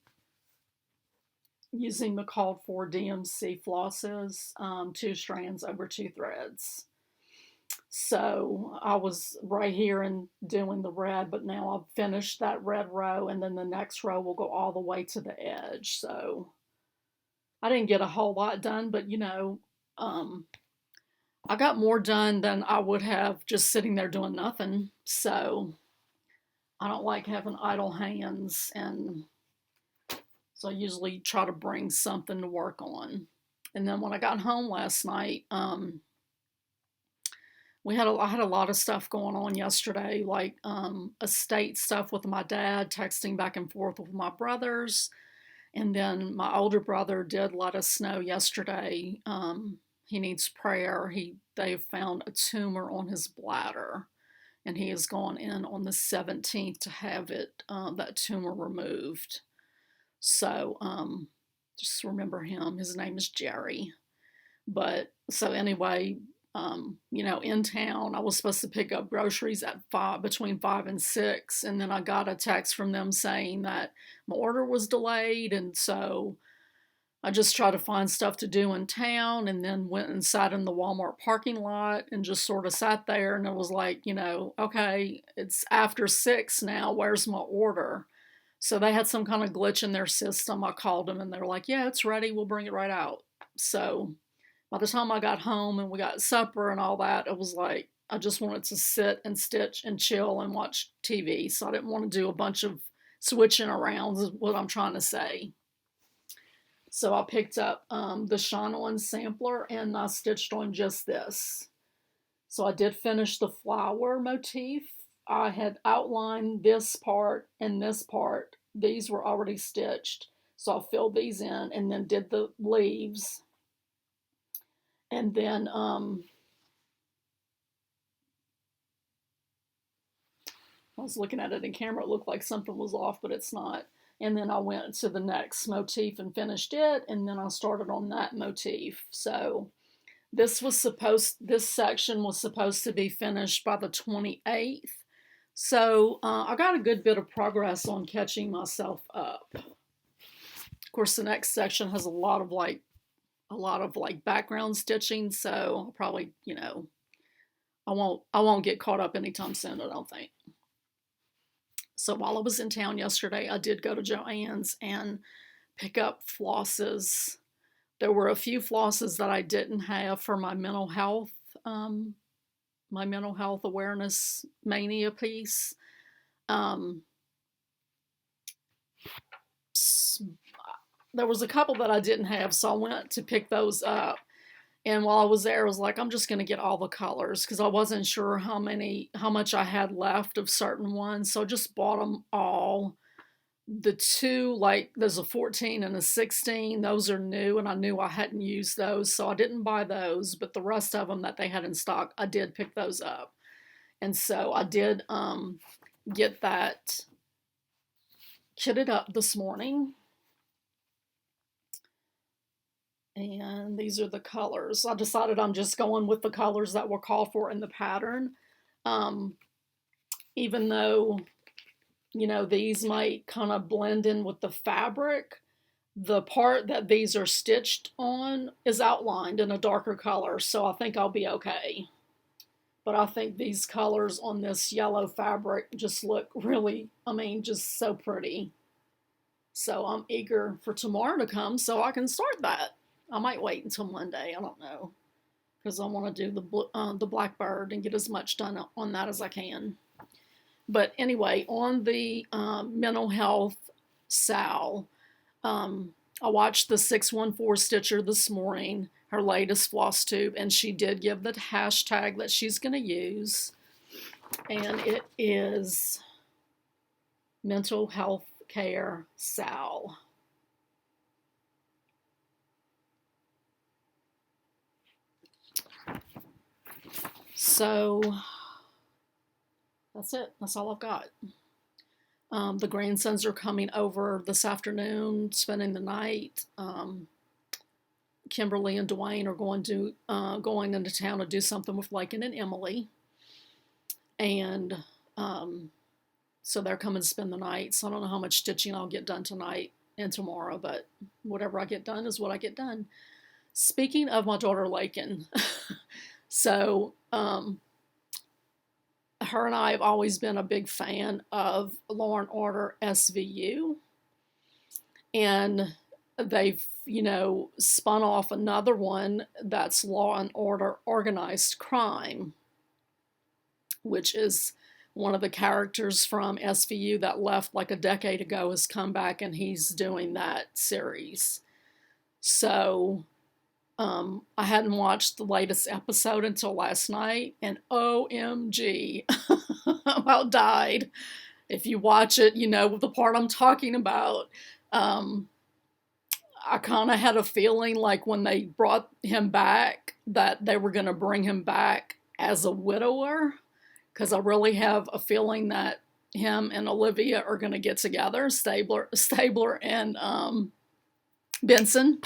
using the called for DMC flosses, 2 strands over 2 threads. So I was right here and doing the red, but now I've finished that red row, and then the next row will go all the way to the edge. So I didn't get a whole lot done, but I got more done than I would have just sitting there doing nothing. So I don't like having idle hands, and so I usually try to bring something to work on. And then when I got home last night, I had a lot of stuff going on yesterday, like estate stuff with my dad, texting back and forth with my brothers, and then my older brother did let us know yesterday he needs prayer. They found a tumor on his bladder, and he has gone in on the 17th to have that tumor removed. So just remember him. His name is Jerry. But so anyway, in town, I was supposed to pick up groceries at between 5 and 6, and then I got a text from them saying that my order was delayed, and so I just tried to find stuff to do in town, and then went and sat in the Walmart parking lot and just sort of sat there, and it was like, okay, it's after 6 now. Where's my order? So they had some kind of glitch in their system. I called them, and they were like, yeah, it's ready. We'll bring it right out. So by the time I got home and we got supper and all that, it was like I just wanted to sit and stitch and chill and watch TV. So I didn't want to do a bunch of switching around, is what I'm trying to say. So I picked up the Shine On sampler, and I stitched on just this. So I did finish the flower motif. I had outlined this part and this part. These were already stitched. So I filled these in and then did the leaves. And then I was looking at it in camera. It looked like something was off, but it's not. And then I went to the next motif and finished it. And then I started on that motif. So this section was supposed to be finished by the 28th. So I got a good bit of progress on catching myself up. Of course, the next section has a lot of background stitching, so I'll probably, I won't get caught up anytime soon, I don't think. So while I was in town yesterday, I did go to Joann's and pick up flosses. There were a few flosses that I didn't have for my mental health awareness mania piece. There was a couple that I didn't have, so I went to pick those up. And while I was there, I was like, I'm just going to get all the colors, because I wasn't sure how much I had left of certain ones. So I just bought them all. The two, like there's a 14 and a 16, those are new, and I knew I hadn't used those, so I didn't buy those. But the rest of them that they had in stock, I did pick those up. And so I did get that kitted up this morning. And these are the colors. I decided I'm just going with the colors that were called for in the pattern. Even though, these might kind of blend in with the fabric, the part that these are stitched on is outlined in a darker color, so I think I'll be okay. But I think these colors on this yellow fabric just look really, just so pretty. So I'm eager for tomorrow to come so I can start that. I might wait until Monday. I don't know, because I want to do the blackbird and get as much done on that as I can. But anyway, on the mental health Sal, I watched the 614 Stitcher this morning, her latest FlossTube, and she did give the hashtag that she's going to use, and it is Mental Health Care Sal. So that's it. That's all I've got. The grandsons are coming over this afternoon, spending the night. Kimberly and Dwayne are going into town to do something with Lakin and Emily. And so they're coming to spend the night. So I don't know how much stitching I'll get done tonight and tomorrow, but whatever I get done is what I get done. Speaking of my daughter Lakin, so her and I have always been a big fan of Law and Order SVU. And they've, spun off another one that's Law and Order Organized Crime, which is one of the characters from SVU that left like a decade ago has come back and he's doing that series. So I hadn't watched the latest episode until last night, and OMG, about died. If you watch it, you know the part I'm talking about. I kind of had a feeling like when they brought him back that they were going to bring him back as a widower, because I really have a feeling that him and Olivia are going to get together, Stabler and Benson.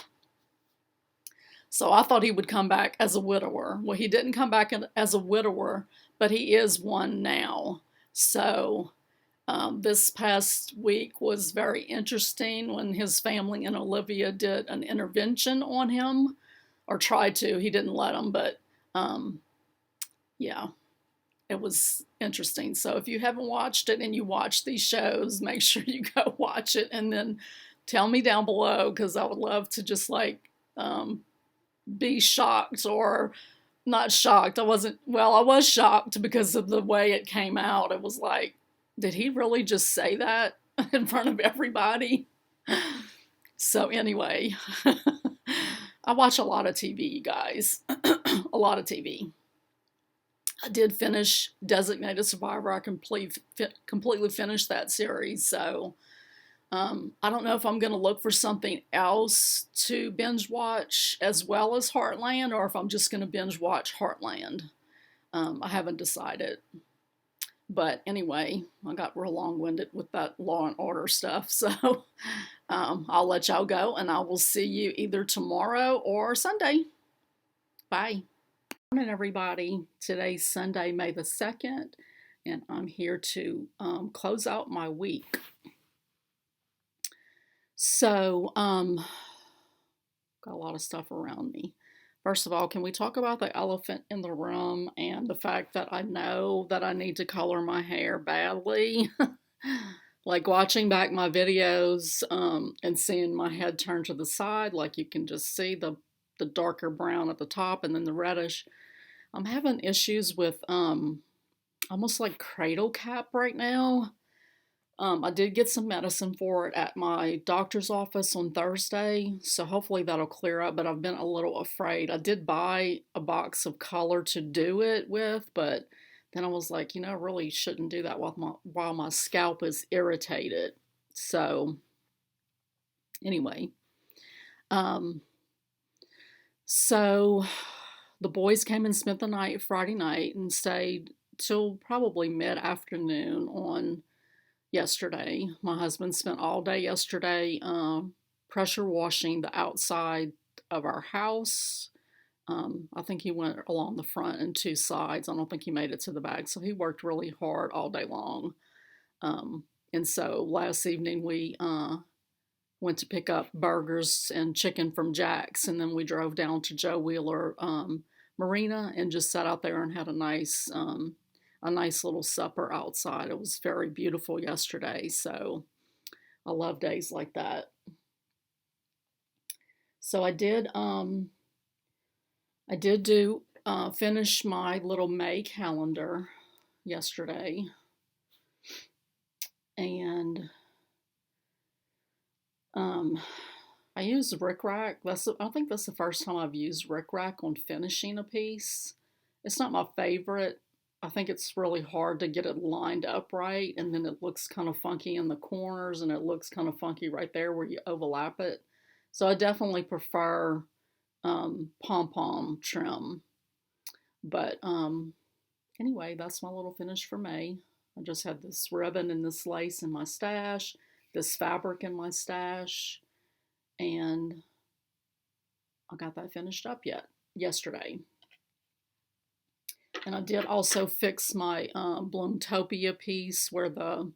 So I thought he would come back as a widower. Well, he didn't come back as a widower, but he is one now. So this past week was very interesting when his family and Olivia did an intervention on him, or tried to. He didn't let them, but yeah, it was interesting. So if you haven't watched it and you watch these shows, make sure you go watch it and then tell me down below, because I would love to just like be shocked, or not shocked. I was shocked because of the way it came out. It was like, did he really just say that in front of everybody? So anyway, I watch a lot of TV, you guys. A lot of TV. I did finish Designated Survivor. I completely finished that series. So I don't know if I'm going to look for something else to binge watch as well as Heartland, or if I'm just going to binge watch Heartland. I haven't decided. But anyway, I got real long-winded with that Law and Order stuff. So I'll let y'all go, and I will see you either tomorrow or Sunday. Bye. Good morning, everybody. Today's Sunday, May the 2nd, and I'm here to close out my week. So, got a lot of stuff around me. First of all, can we talk about the elephant in the room and the fact that I know that I need to color my hair badly? Like watching back my videos and seeing my head turn to the side, like you can just see the darker brown at the top and then the reddish. I'm having issues with almost like cradle cap right now. I did get some medicine for it at my doctor's office on Thursday, so hopefully that'll clear up, but I've been a little afraid. I did buy a box of color to do it with, but then I was like, I really shouldn't do that while my scalp is irritated. So, anyway. So, the boys came and spent the night Friday night and stayed till probably mid-afternoon on yesterday. My husband spent all day yesterday pressure washing the outside of our house. I think he went along the front and two sides. I don't think he made it to the back. So he worked really hard all day long. And so last evening we went to pick up burgers and chicken from Jack's, and then we drove down to Joe Wheeler Marina and just sat out there and had a nice little supper outside. It was very beautiful yesterday, so I love days like that. So I did finish my little May calendar yesterday, and I used Rick Rack. I think that's the first time I've used Rick Rack on finishing a piece. It's not my favorite. I think it's really hard to get it lined up right, and then it looks kind of funky in the corners, and it looks kind of funky right there where you overlap it. So I definitely prefer pom-pom trim. But anyway, that's my little finish for May. I just had this ribbon and this lace in my stash, this fabric in my stash, and I got that finished up yesterday. And I did also fix my Bloomtopia piece where the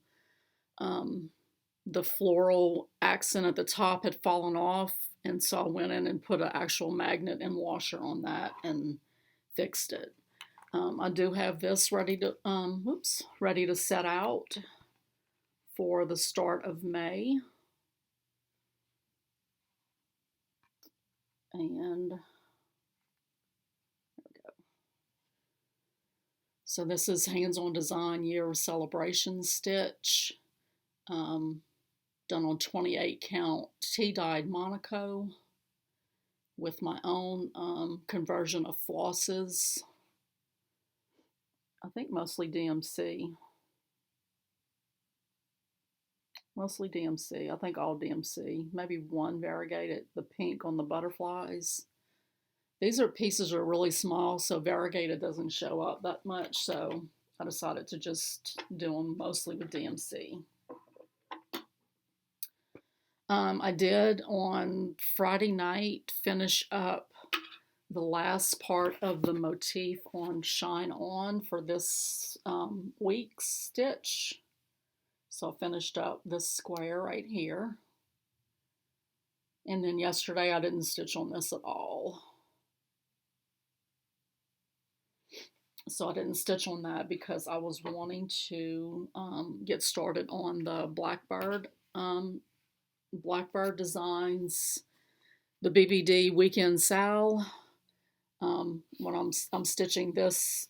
floral accent at the top had fallen off. And so I went in and put an actual magnet and washer on that and fixed it. I do have this ready to set out for the start of May. And so this is Hands-On Design Year of Celebration stitch, done on 28 count tea-dyed Monaco with my own conversion of flosses. I think mostly DMC. Mostly DMC. I think all DMC. Maybe one variegated, the pink on the butterflies. These pieces are really small, so variegated doesn't show up that much, so I decided to just do them mostly with DMC. I did on Friday night finish up the last part of the motif on Shine On for this week's stitch. So I finished up this square right here. And then yesterday I didn't stitch on this at all. So I didn't stitch on that because I was wanting to get started on the Blackbird designs, the BBD Weekend Sal. When I'm stitching this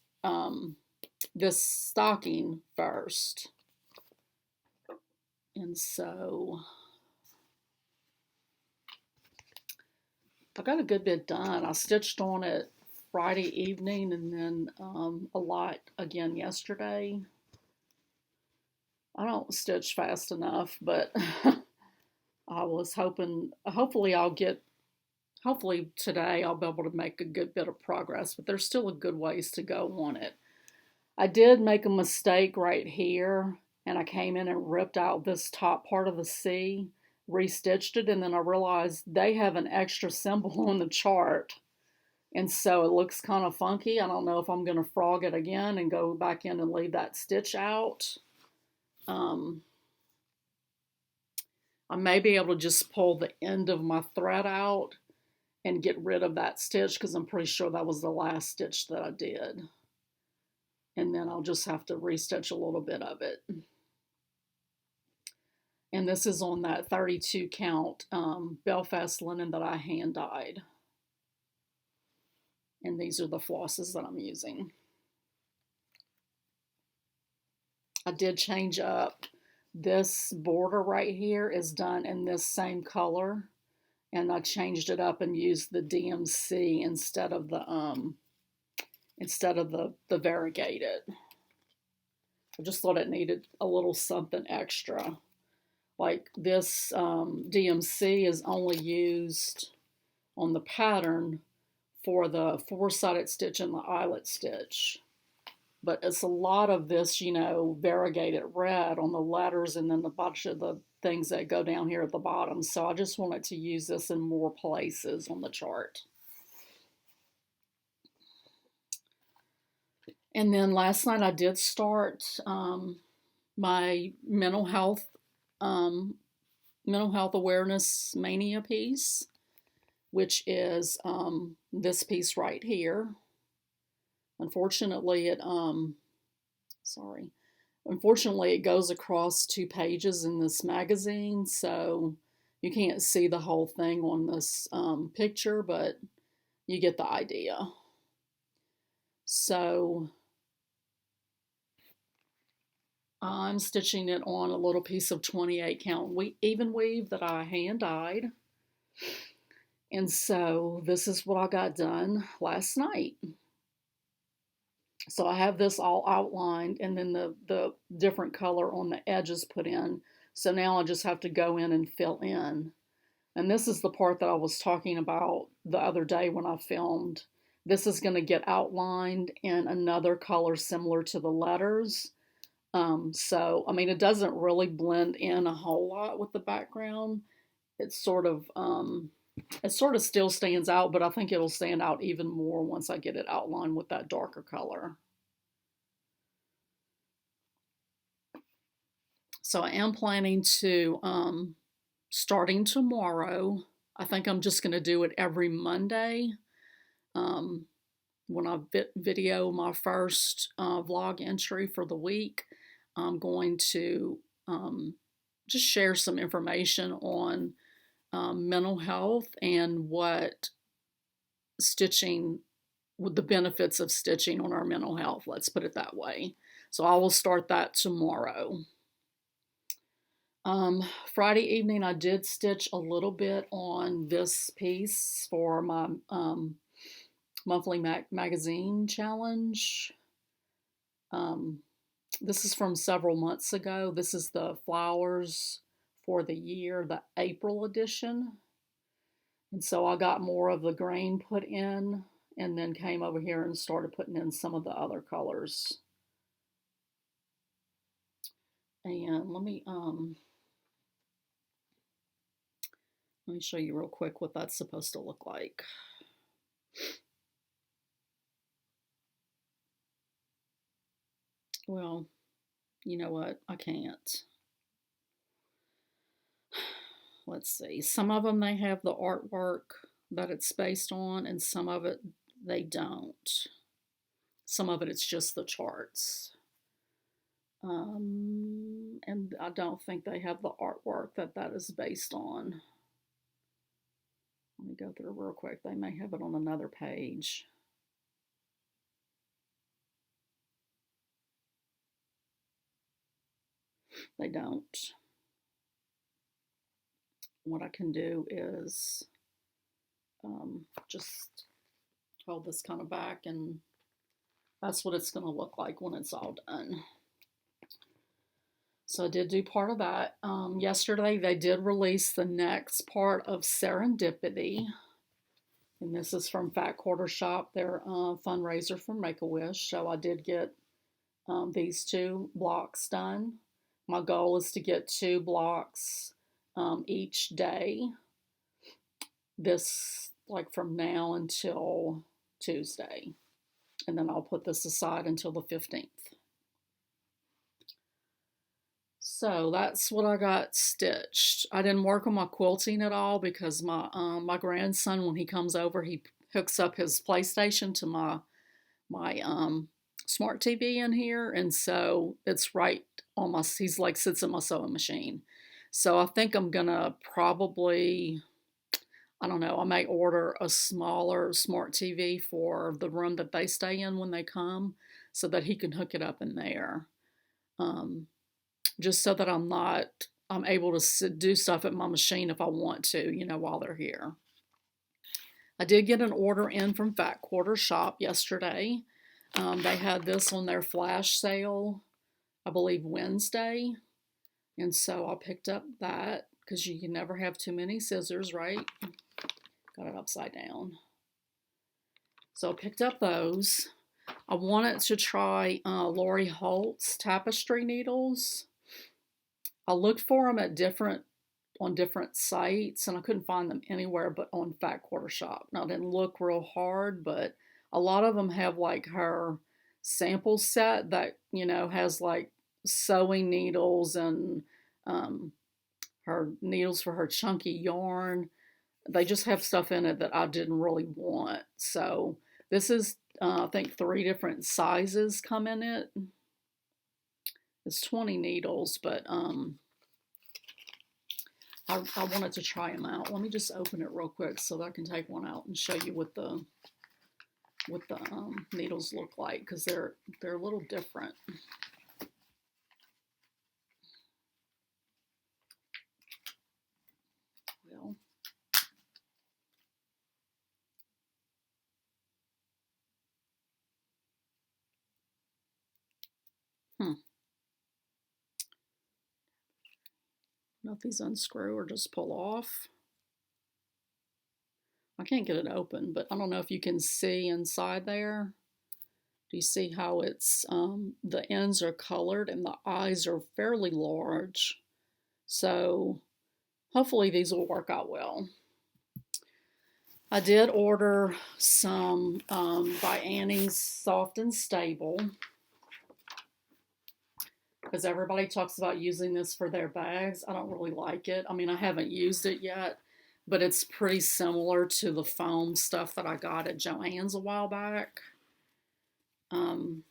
this stocking first, and so I got a good bit done. I stitched on it Friday evening, and then a lot again yesterday. I don't stitch fast enough, but I was hoping, hopefully today I'll be able to make a good bit of progress, but there's still a good ways to go on it. I did make a mistake right here, and I came in and ripped out this top part of the C, restitched it, and then I realized they have an extra symbol on the chart, and so it looks kind of funky. I don't know if I'm going to frog it again and go back in and leave that stitch out. I may be able to just pull the end of my thread out and get rid of that stitch because I'm pretty sure that was the last stitch that I did. And then I'll just have to restitch a little bit of it. And this is on that 32 count Belfast linen that I hand dyed. And these are the flosses that I'm using. I did change up. This border right here is done in this same color. And I changed it up and used the DMC instead of the variegated. I just thought it needed a little something extra. Like this DMC is only used on the pattern for the four-sided stitch and the eyelet stitch. But it's a lot of this, variegated red on the letters and then the bunch of the things that go down here at the bottom. So I just wanted to use this in more places on the chart. And then last night I did start my mental health awareness mania piece, which is this piece right here. Unfortunately, it goes across 2 pages in this magazine, so you can't see the whole thing on this picture, but you get the idea. So I'm stitching it on a little piece of 28 count even weave that I hand dyed. And so this is what I got done last night. So I have this all outlined and then the different color on the edges put in. So now I just have to go in and fill in. And this is the part that I was talking about the other day when I filmed. This is going to get outlined in another color similar to the letters. It doesn't really blend in a whole lot with the background. It sort of still stands out, but I think it'll stand out even more once I get it outlined with that darker color. So I am planning to, starting tomorrow, I think I'm just going to do it every Monday. When I video my first vlog entry for the week, I'm going to just share some information on mental health and what stitching, with the benefits of stitching on our mental health, let's put it that way. So I will start that tomorrow. Friday evening, I did stitch a little bit on this piece for my monthly magazine challenge. This is from several months ago. This is the flowers for the year, the April edition. And so I got more of the grain put in and then came over here and started putting in some of the other colors. And let me show you real quick what that's supposed to look like. Well, you know what? I can't. Let's see. Some of them, they have the artwork that it's based on, and some of it, they don't. Some of it, it's just the charts. And I don't think they have the artwork that is based on. Let me go through real quick. They may have it on another page. They don't. What I can do is just hold this kind of back, and that's what it's going to look like when it's all done. So I did do part of that. Yesterday they did release the next part of Serendipity. And this is from Fat Quarter Shop, their fundraiser for Make-A-Wish. So I did get these 2 blocks done. My goal is to get 2 blocks each day. This, like from now until Tuesday. And then I'll put this aside until the 15th. So that's what I got stitched. I didn't work on my quilting at all because my grandson, when he comes over, he hooks up his PlayStation to my smart TV in here, and so it's right on my. He's like sits in my sewing machine. So I think I'm gonna probably, I don't know, I may order a smaller smart TV for the room that they stay in when they come, so that he can hook it up in there. Just so that I'm able to do stuff at my machine if I want to, while they're here. I did get an order in from Fat Quarter Shop yesterday. They had this on their flash sale, I believe Wednesday. And so I picked up that because you can never have too many scissors, right? Got it upside down. So I picked up those. I wanted to try Lori Holt's tapestry needles. I looked for them on different sites, and I couldn't find them anywhere but on Fat Quarter Shop. Now, I didn't look real hard, but a lot of them have like her sample set that, has like sewing needles and her needles for her chunky yarn. They just have stuff in it that I didn't really want. So this is, I think 3 different sizes come in it. It's 20 needles, but I wanted to try them out. Let me just open it real quick so that I can take one out and show you what the needles look like, because they're a little different. Well, I don't know if these unscrew or just pull off. I can't get it open, but I don't know if you can see inside there. Do you see how it's, the ends are colored and the eyes are fairly large. So hopefully these will work out well. I did order some by Annie's Soft and Stable, because everybody talks about using this for their bags. I don't really like it. I mean, I haven't used it yet, but it's pretty similar to the foam stuff that I got at Joann's a while back. And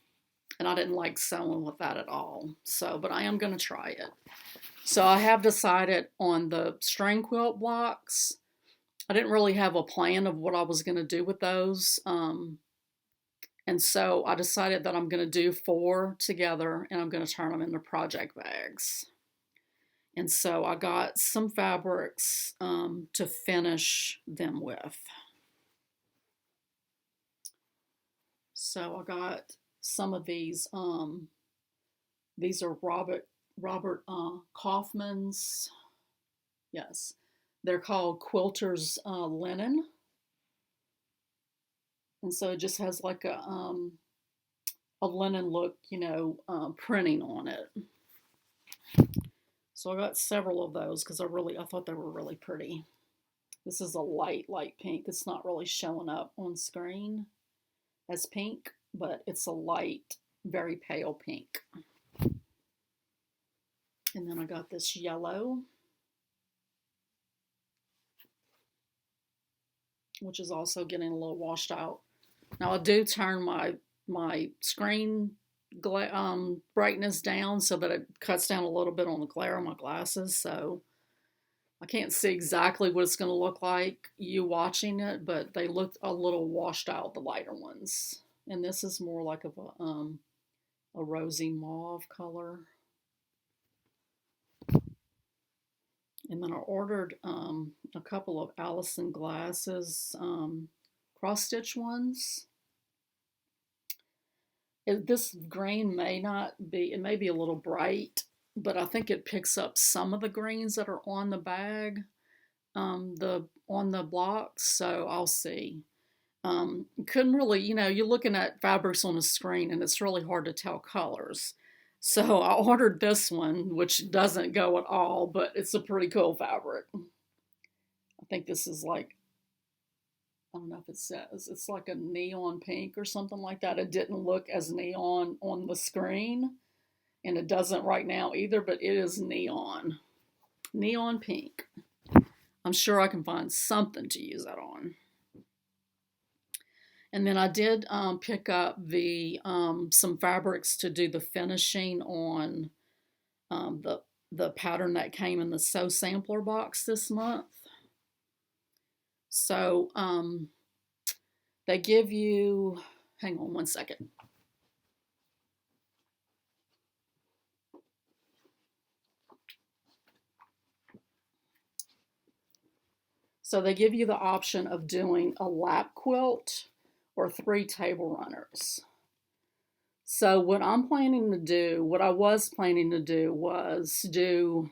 I didn't like sewing with that at all. So, but I am going to try it. So I have decided on the string quilt blocks. I didn't really have a plan of what I was going to do with those. And so I decided that I'm going to do 4 together and I'm going to turn them into project bags. And so I got some fabrics to finish them with. So I got some of these. These are Robert Kaufman's. Yes, they're called Quilter's Linen. And so it just has like a linen look, printing on it. So I got several of those because I thought they were really pretty. This is a light pink. It's not really showing up on screen as pink, but it's a light, very pale pink. And then I got this yellow, which is also getting a little washed out. Now I do turn my screen brightness down so that it cuts down a little bit on the glare on my glasses. So I can't see exactly what it's going to look like you watching it, but they look a little washed out, the lighter ones. And this is more like of a rosy mauve color. And then I ordered a couple of Allison Glass's cross-stitch ones. This green may not be, it may be a little bright, but I think it picks up some of the greens that are on the bag, on the blocks, so I'll see. Couldn't really, you're looking at fabrics on a screen and it's really hard to tell colors. So I ordered this one, which doesn't go at all, but it's a pretty cool fabric. I think this is like, I don't know if it says, it's like a neon pink or something like that. It didn't look as neon on the screen, and it doesn't right now either, but it is neon pink. I'm sure I can find something to use that on. And then I did pick up some fabrics to do the finishing on the pattern that came in the Sew Sampler box this month. So they give you, hang on one second. So they give you the option of doing a lap quilt or 3 table runners. So what I was planning to do was do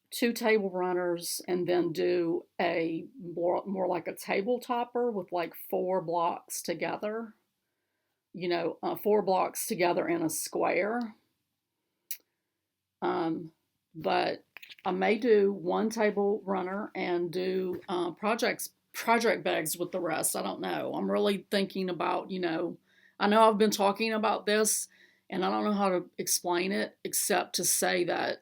2 table runners and then do a more like a table topper with like 4 blocks together, 4 blocks together in a square. But I may do 1 table runner and do project bags with the rest. I don't know. I'm really thinking about, I know I've been talking about this and I don't know how to explain it except to say that,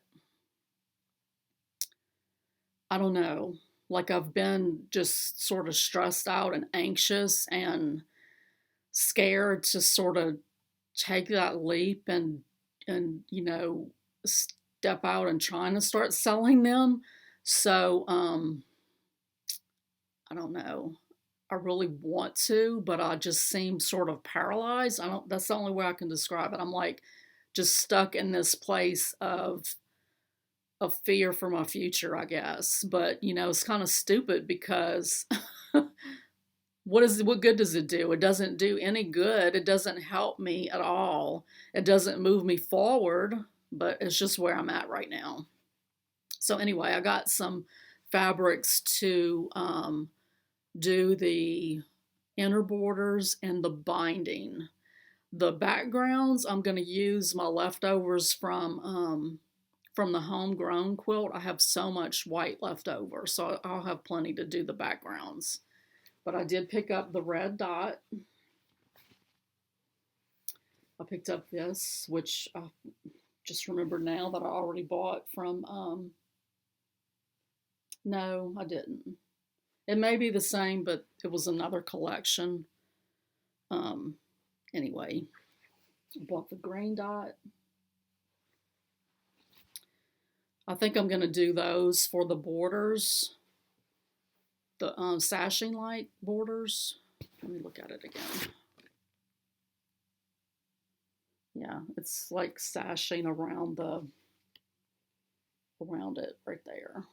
I don't know, like I've been just sort of stressed out and anxious and scared to sort of take that leap and step out and trying to start selling them. So I don't know. I really want to, but I just seem sort of paralyzed. That's the only way I can describe it. I'm like just stuck in this place of fear for my future, I guess. But it's kind of stupid because what good does it do? It doesn't do any good. It doesn't help me at all. It doesn't move me forward, but it's just where I'm at right now. So anyway, I got some fabrics to do the inner borders and the binding. The backgrounds, I'm going to use my leftovers from the homegrown quilt. I have so much white left over, so I'll have plenty to do the backgrounds. But I did pick up the red dot. I picked up this, which I just remembered now that I already bought from, no, I didn't. It may be the same, but it was another collection. Anyway, I bought the green dot. I think I'm going to do those for the borders. the sashing light borders. Let me look at it again. Yeah, it's like sashing around it right there.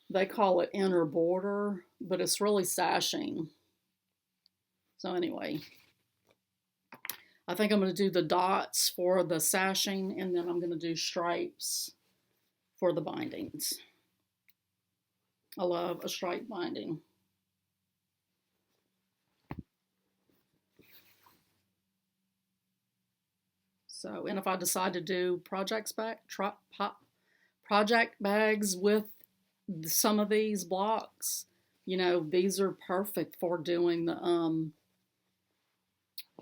They call it inner border, but it's really sashing. So anyway, I think I'm going to do the dots for the sashing, and then I'm going to do stripes for the bindings. I love a stripe binding. So, and if I decide to do project bags with some of these blocks, you know, these are perfect for doing the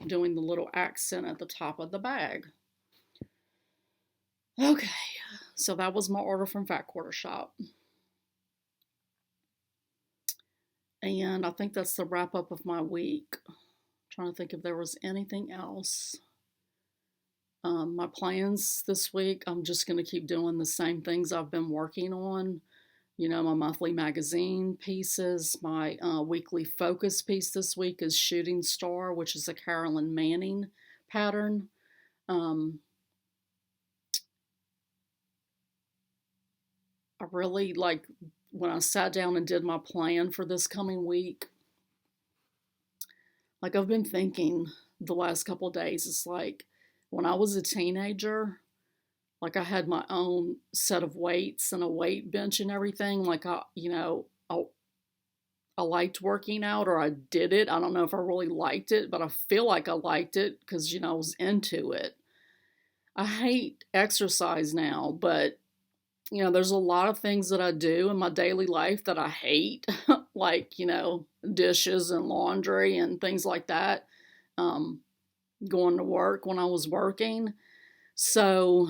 little accent at the top of the bag. Okay, so that was my order from Fat Quarter Shop. And I think that's the wrap up of my week. I'm trying to think if there was anything else. My plans this week, I'm just going to keep doing the same things I've been working on. You know, my monthly magazine pieces. My weekly focus piece this week is Shooting Star, which is a Carolyn Manning pattern. I really like when I sat down and did my plan for this coming week. Like I've been thinking the last couple of days, it's like when I was a teenager, like I had my own set of weights and a weight bench and everything. Like I liked working out, or I did it. I don't know if I really liked it, but I feel like I liked it because, you know, I was into it. I hate exercise now, but, you know, there's a lot of things that I do in my daily life that I hate, like, you know, dishes and laundry and things like that. Going to work when I was working. So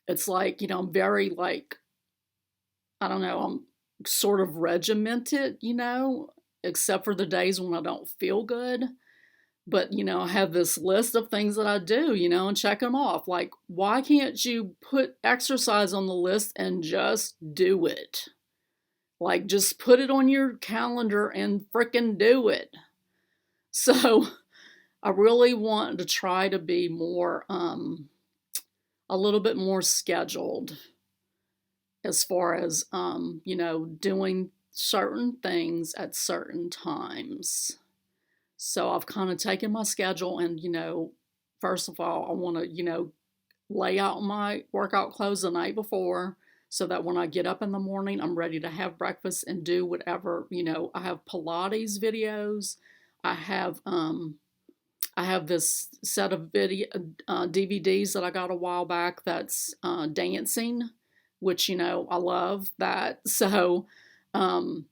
it's like, you know, I'm very like, I don't know, I'm sort of regimented, you know, except for the days when I don't feel good. But, you know, I have this list of things that I do, you know, and check them off. Like, why can't you put exercise on the list and just do it? Like, just put it on your calendar and frickin' do it. So I really want to try to be more, a little bit more scheduled as far as, you know, doing certain things at certain times. So I've kind of taken my schedule and, you know, first of all, I want to, you know, lay out my workout clothes the night before so that when I get up in the morning, I'm ready to have breakfast and do whatever, you know. I have Pilates videos. I have this set of DVDs that I got a while back that's dancing, which, you know, I love that. So, you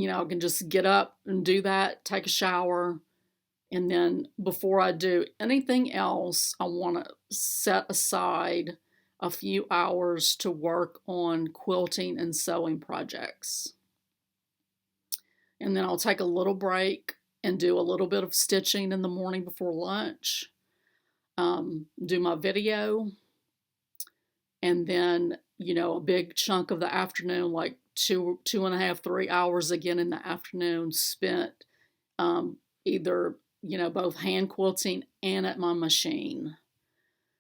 know, I can just get up and do that, take a shower, and then before I do anything else, I want to set aside a few hours to work on quilting and sewing projects. And then I'll take a little break and do a little bit of stitching in the morning before lunch, do my video, and then, you know, a big chunk of the afternoon, like 2.5, 3 hours again in the afternoon spent either, you know, both hand quilting and at my machine.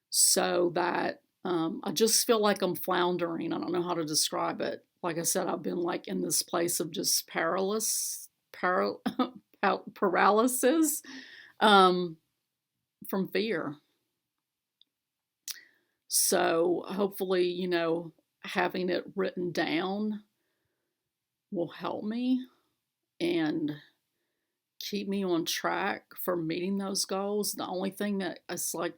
So that I just feel like I'm floundering. I don't know how to describe it. Like I said, I've been like in this place of just paralysis from fear. So hopefully, you know, having it written down will help me and keep me on track for meeting those goals. The only thing that it's like,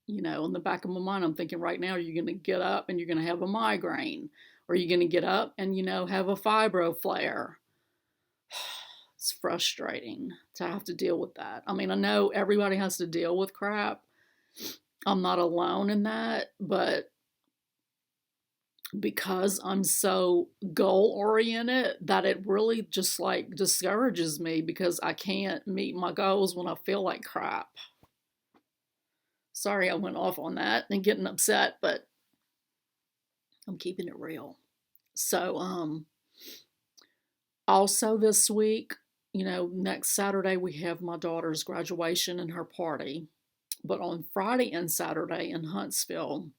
you know, in the back of my mind, I'm thinking right now, you're going to get up and you're going to have a migraine, or you're going to get up and, you know, have a fibro flare. It's frustrating to have to deal with that. I mean, I know everybody has to deal with crap. I'm not alone in that, but because I'm so goal oriented, that it really just like discourages me because I can't meet my goals when I feel like crap. Sorry I went off on that and getting upset, but I'm keeping it real. So, also this week, next Saturday we have my daughter's graduation and her party. But on Friday and Saturday in Huntsville,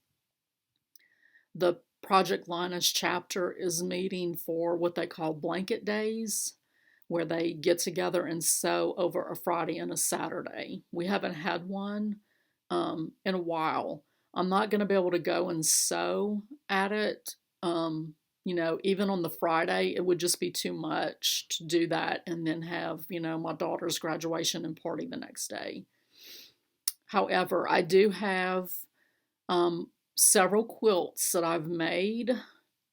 the Project Linus chapter is meeting for what they call blanket days, where they get together and sew over a Friday and a Saturday. We haven't had one in a while. I'm not going to be able to go and sew at it. Even on the Friday, it would just be too much to do that and then have, my daughter's graduation and party the next day. However, I do have several quilts that I've made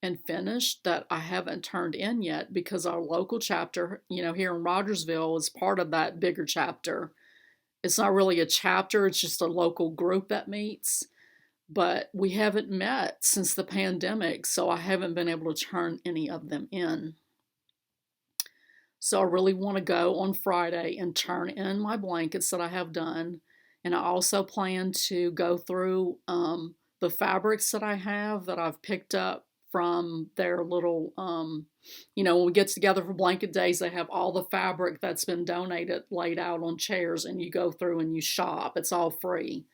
and finished that I haven't turned in yet because our local chapter, here in Rogersville is part of that bigger chapter. It's not really a chapter, it's just a local group that meets. But we haven't met since the pandemic, so I haven't been able to turn any of them in. So I really want to go on Friday and turn in my blankets that I have done. And I also plan to go through the fabrics that I have that I've picked up from their little, when we get together for blanket days, they have all the fabric that's been donated laid out on chairs, and you go through and you shop. It's all free.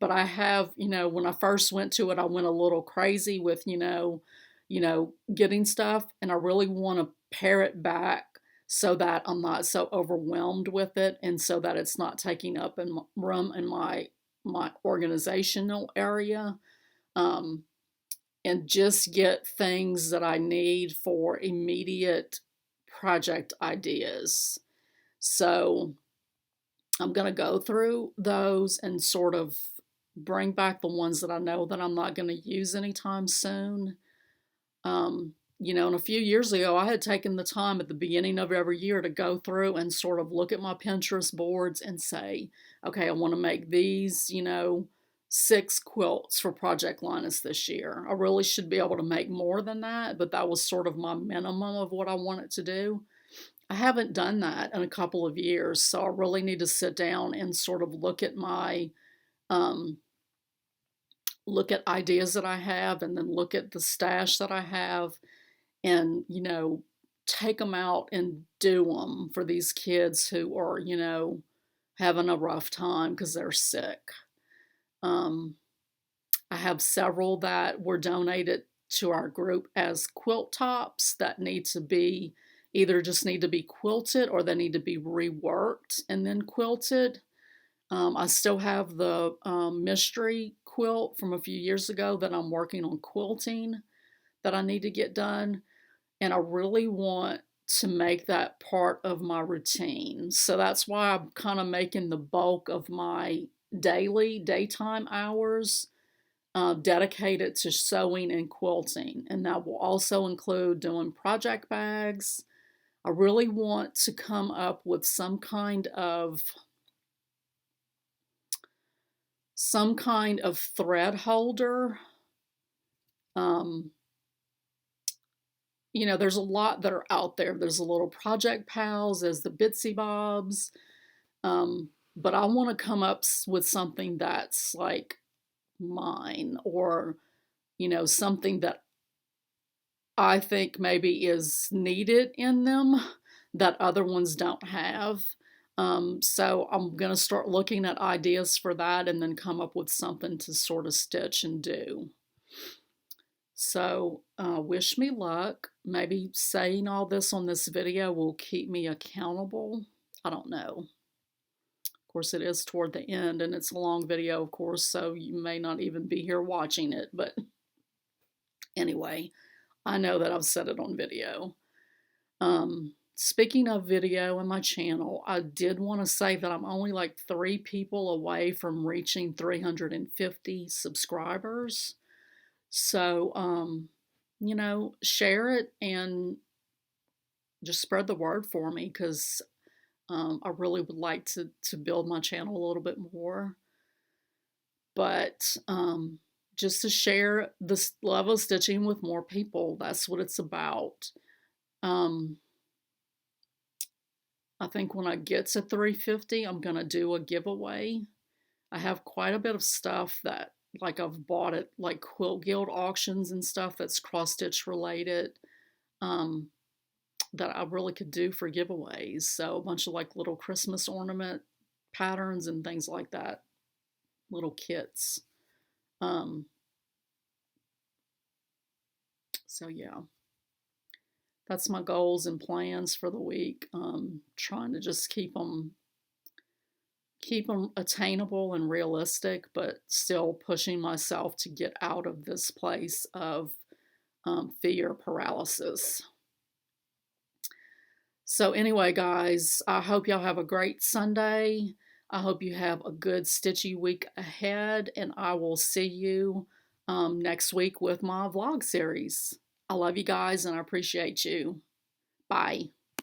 But I have, when I first went to it, I went a little crazy with, getting stuff, and I really want to pare it back so that I'm not so overwhelmed with it, and so that it's not taking up room in my organizational area, and just get things that I need for immediate project ideas. So I'm going to go through those and sort of bring back the ones that I know that I'm not going to use anytime soon. And a few years ago, I had taken the time at the beginning of every year to go through and sort of look at my Pinterest boards and say, okay, I want to make these, 6 quilts for Project Linus this year. I really should be able to make more than that, but that was sort of my minimum of what I wanted to do. I haven't done that in a couple of years, so I really need to sit down and sort of look at my look at ideas that I have, and then look at the stash that I have, and take them out and do them for these kids who are having a rough time because they're sick. I have several that were donated to our group as quilt tops that need to be either just need to be quilted, or they need to be reworked and then quilted. I still have the mystery quilt from a few years ago that I'm working on quilting that I need to get done. And I really want to make that part of my routine. So that's why I'm kind of making the bulk of my daytime hours dedicated to sewing and quilting. And that will also include doing project bags. I really want to come up with some kind of thread holder. There's a lot that are out there. There's a little Project Pals, there's the Bitsy Bobs. But I want to come up with something that's like mine, or, something that I think maybe is needed in them that other ones don't have. So I'm going to start looking at ideas for that and then come up with something to sort of stitch and do. So wish me luck. Maybe saying all this on this video will keep me accountable. I don't know. Of course, it is toward the end, and it's a long video, of course, so you may not even be here watching it. But anyway, I know that I've said it on video. Speaking of video and my channel, I did want to say that I'm only like 3 people away from reaching 350 subscribers. So, share it and just spread the word for me, because I really would like to build my channel a little bit more. But just to share this love of stitching with more people, that's what it's about. I think when I get to 350, I'm going to do a giveaway. I have quite a bit of stuff that like I've bought at like Quilt Guild auctions and stuff that's cross stitch related. Um, that I really could do for giveaways. So a bunch of like little Christmas ornament patterns and things like that, little kits. Um, so yeah, that's my goals and plans for the week. Trying to just keep them attainable and realistic, but still pushing myself to get out of this place of fear paralysis. So anyway, guys, I hope y'all have a great Sunday. I hope you have a good stitchy week ahead, and I will see you next week with my vlog series. I love you guys, and I appreciate you. Bye.